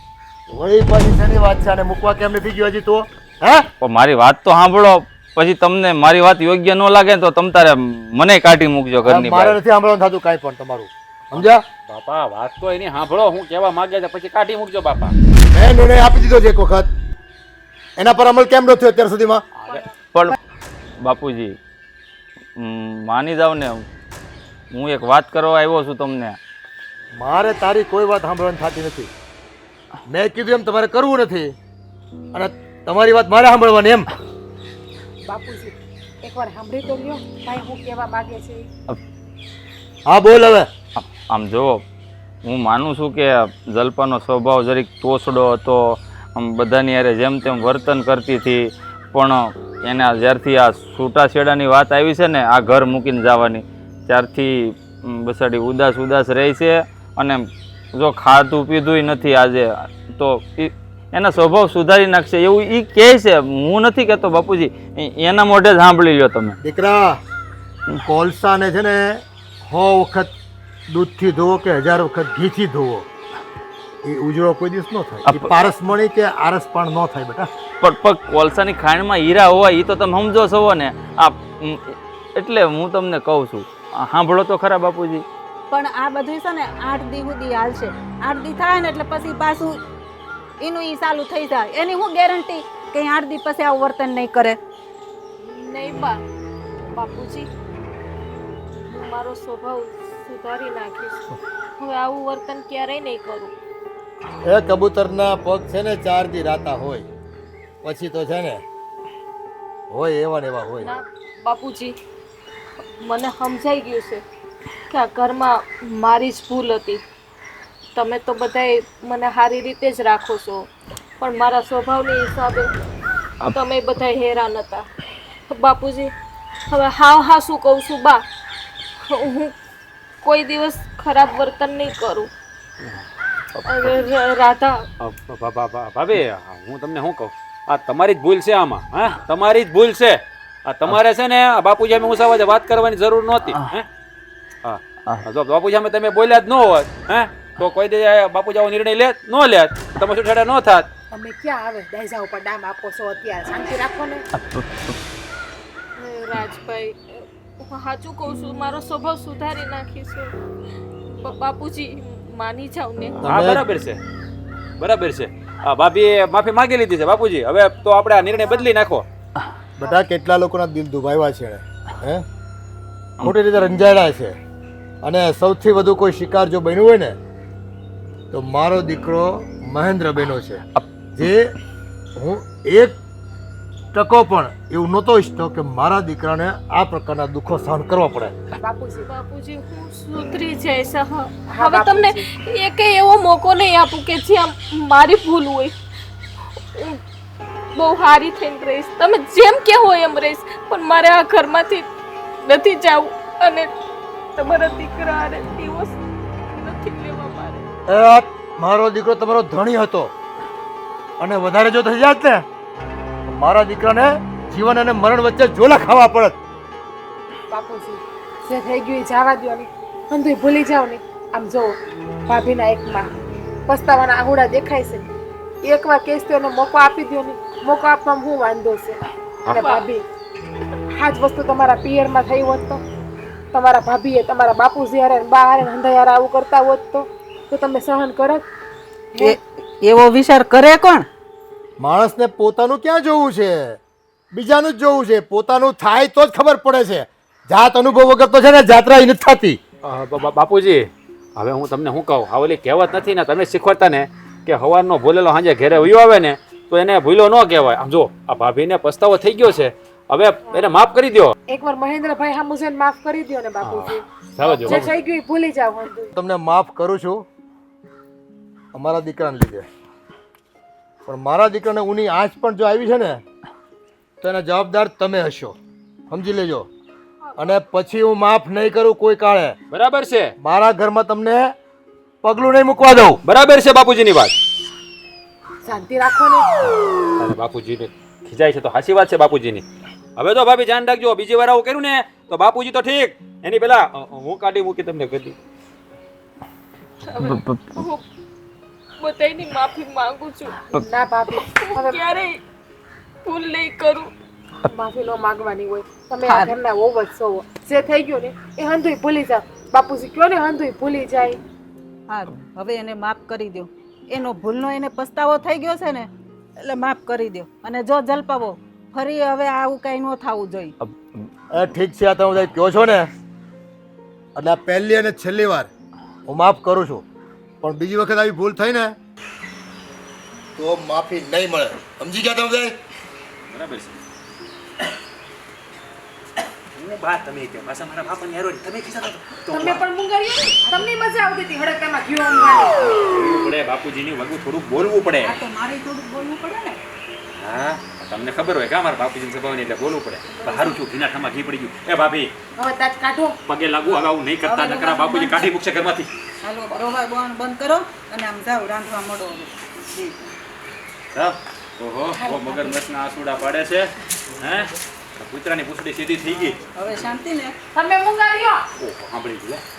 વળી પાછી શેની વાત છે? અને મૂકવા કેમ નથી ગયો હજી તો? હે? પણ મારી વાત તો સાંભળો, પછી તમને મારી વાત યોગ્ય ન લાગે ને તો તમ તારે મને કાઢી મૂકજો ઘરની મારે બહાર. નથી સાંભળવાનું થતું કાંઈ પણ તમારું, સમજ્યા? બાપા, વાત તો એની સાંભળો. હું કહેવા માંગે છે પછી કાઢી મૂકજો બાપા. મેં નિર્ણય આપી દીધો છે એક વખત, એના પર અમલ કેમ ન થયો અત્યાર સુધીમાં? પણ બાપુજી, માની જાવ ને, હું એક વાત કરવા આવ્યો છું તમને. મારે તારી કોઈ વાત સાંભળવાની થતી નથી. મેં કીધું એમ તમારે કરવું નથી અને તમારી વાત મારે સાંભળવાની એમ. બાપુજી એકવાર સાંભળી તો લ્યો ભાઈ હું કહેવા માંગે છે. હા બોલ હવે. આમ જુઓ, હું માનું છું કે જલ્પાનો સ્વભાવ જરીક તોછડો હતો, આમ બધાની હારે જેમ તેમ વર્તન કરતી હતી. પણ એના જ્યારથી આ છૂટાછેડાની વાત આવી છે ને, આ ઘર મૂકીને જવાની, ત્યારથી બસાડી ઉદાસ ઉદાસ રહી છે. અને જો ખાધું પીધું નથી આજે તો એના સ્વભાવ સુધારી નાખશે એવું એ કહે છે. હું નથી કહેતો બાપુજી, એના મોઢે જ સાંભળી લ્યો તમે. દીકરા, કોલસાને છે ને 100 વખત દૂધથી ધોવો કે 1000 વખત ઘીથી ધોવો, એ ઉજળો કોઈ દિવસ ન થાય. એ પારસમણી કે આરસ પણ ન થાય બેટા. પણ કોલસાની ખાણમાં હીરા હોય એ તો તમે સમજો છો ને. આ એટલે હું તમને કહું છું, સાંભળો તો ખરા બાપુજી. પણ આ બધું છે ને 8 દી સુધી હાલશે. 8 દી થાય ને એટલે પછી પાછું એનું ઈ ચાલુ થઈ જાય. એની હું ગેરંટી કે 8 દી પછી આવું વર્તન નહીં કરે? નહીં બાપુજી, હું મારો સ્વભાવ સુધારી નાખીશ. હવે આવું વર્તન ક્યારેય નહીં કરું. એ કબૂતરના પગ છે ને 4 દી રાતા હોય, પછી તો છે ને હોય એવા ને એવા હોય. ના બાપુજી, મને સમજાઈ ગયું છે કે આ ઘરમાં મારી જ ભૂલ હતી. તમે તો બધાય મને સારી રીતે જ રાખો છો, પણ મારા સ્વભાવની હિસાબે તમે બધા હેરાન હતા. બાપુજી, હવે હા શું કહું છું બા, હું કોઈ દિવસ ખરાબ વર્તન નહીં કરું. રાધા, ભાભી, હું તમને શું કહું, આ તમારી જ ભૂલ છે આમાં. હા, તમારી જ ભૂલ છે. આ તમારે છે ને આ બાપુજી અમે ઉસાવા વાત કરવાની જરૂર નહોતી. હે, હા, જો બાપુજી અમે તમે બોલ્યા જ ન હોત, હે તો કોઈ દે બાપુ જાવ નિર્ણય લે ન લે તમે છૂટાડા ન થાત. તમે ક્યાં આવે દાયજા ઉપર ડામ આપો છો અત્યારે શાંતિ રાખો ને. રાજભાઈ હું સાચું કહું છું, મારો સ્વભાવ સુધારી નાખીશું. બાપુજી માની જાવ ને. હા બરાબર છે બરાબર છે. આ ભાભીએ માફી માંગી લીધી છે બાપુજી, હવે તો આપણે આ નિર્ણય બદલી નાખો. બધા કેટલા લોકોના દિલ દુભાવ્યા છે એણે, હે ખોટી રીતે રંજાડ્યા છે. અને સૌથી વધુ કોઈ શિકાર જો બન્યું હોય ને તો મારો દીકરો મહેન્દ્ર બન્યો છે, જે હું એક ટકો પણ એવું નહોતો ઈચ્છતો કે મારા દીકરાને આ પ્રકારના દુઃખો સહન કરવા પડે. બાપુજી હું સુધરી જઈશ. હવે તમને એક એવો મોકો નહીં આપું કે જ્યાં મારી ભૂલ હોય. હું બહુ સારી થઈને રહીશ, તમે જેમ કહેવો એમ રહીશ, પણ મારે આ ઘરમાંથી નથી જવું અને તમારા દીકરાને દિવસ નથી લેવા મારે. મારો દીકરો તમારો ધણી હતો અને વધારે જો થઈ જાત ને તો મારા દીકરાને જીવન અને મરણ વચ્ચે ઝોલા ખાવા પડત. બાપુજી જે થઈ ગયું એ જવા દો ને, અંધુય ભૂલી જાવ ને. આમ જો ભાભીના એકમાં પસ્તાવાના આહુડા દેખાય છે, એકવાર કેસ તો એનો મોકો આપી દો ને. મોકો આપવામાં હું વાંધો છે? અને ભાભી આ જ વસ્તુ તમારા પિયરમાં થઈ હોત તો, તમારા ભાભીએ તમારા બાપુજી હારે બા હારે હંધાઈ હારે આવું કરતા હોત તો તમે સહન કરત? એવો વિચાર કરે કોણ? માણસને પોતાનું ક્યાં જોવું છે, બીજાનું જ જોવું છે. પોતાનું થાય તો જ ખબર પડે છે. જાત અનુભવ વગર તો છે ને જાત્રા નથી થતી. બાપુજી હવે હું તમને શું કહું, આ ઓલી કહેવત નથી ને તમે શીખવાડતા ને કે હવારનો ભૂલેલો સાંજે ઘરે વયો આવે ને તો એને ભૂલો ન કહેવાય. આમ જો આ ભાભીને પસ્તાવો થઈ ગયો છે, હવે એને માફ કરી દો. એકવાર મહેન્દ્રભાઈ હામુસેન માફ કરી દો ને બાપુજી. જાવ જો જે થઈ ગયું એ ભૂલી જાવ. તમને માફ કરું છું અમારા દીકરાને લીધે, પણ મારા દીકરાને ઊની આંચ પણ જો આવી છે ને તો એના જવાબદાર તમે હશો, સમજી લેજો. અને પછી હું માફ નહીં કરું કોઈ કાળે. બરાબર છે મારા ઘરમાં તમને પગલું નહીં મૂકવા દઉં. બરાબર છે બાપુજીની વાત. શાંતિ રાખો ને. અરે બાપુજીને ખીજાય છે તો સાચી વાત છે બાપુજીની. હવે તો ભાભી ધ્યાન રાખજો, બીજી વાર આવું કર્યું ને તો બાપુજી તો ઠીક, એની પેલા હું કાઢી મૂકી તમને કરી. બધાની માફી માંગુ છું. ના ભાભી હવે ક્યારેય ભૂલ નહીં કરું. માફી ન માંગવાની હોય. તમે આ ઘરના વહુ જ છો. જે થઈ ગયું ને એ હંધુય ભૂલી જાવ. બાપુજી કયો ને હંધુય ભૂલી જાય. સારું, હવે એને માફ કરી દો. એનો ભૂલનો એને પસ્તાવો થઈ ગયો છે ને એટલે માફ કરી દો. અને જો જલપાવો ફરી હવે આવું કાંઈ ન થવું જોઈએ. ઠીક છે, આ તમે બધા કહો છો ને એટલે આ પહેલી અને છેલ્લી વાર હું માફ કરું છું, પણ બીજી વખત આવી ભૂલ થઈ ને તો માફી નહીં મળે. સમજી ગયા તમે બધા? બરાબર છે. હું બા તમે કે પાછા મારા બાપાની હારો તમે કીધા તો તમે પણ મુંગારીઓ ને તમને મજા આવતી હતી હડકતામાં ઘી ઊંઘવાની. પડે બાપુજીની વગુ થોડું બોલવું પડે. આ તો મારે થોડુંક બોલવું પડે ને. હા તમને ખબર હોય કે મારા બાપુજીની સ્વભાવની એટલે બોલવું પડે. સારું છું ઘીના ઠામાં ઘી પડી ગયું. એ ભાભી હવે તાજ કાઢો. પગે લાગુ, હવે આવું નહીં કરતા, નકરા બાપુજી કાઢી મૂકશે ઘરમાંથી. હાલો રોવા બંધ કરો અને આમ જાઓ રાંધવા મળો. સાહેબ ઓહો મગરમચ્છના આસુડા પાડે છે. હે કૂતરાની પૂંછડી સીધી થઈ ગઈ. હવે શાંતિ ને. તમે મુંગારીઓ ઓહો સાંભળી ગયું.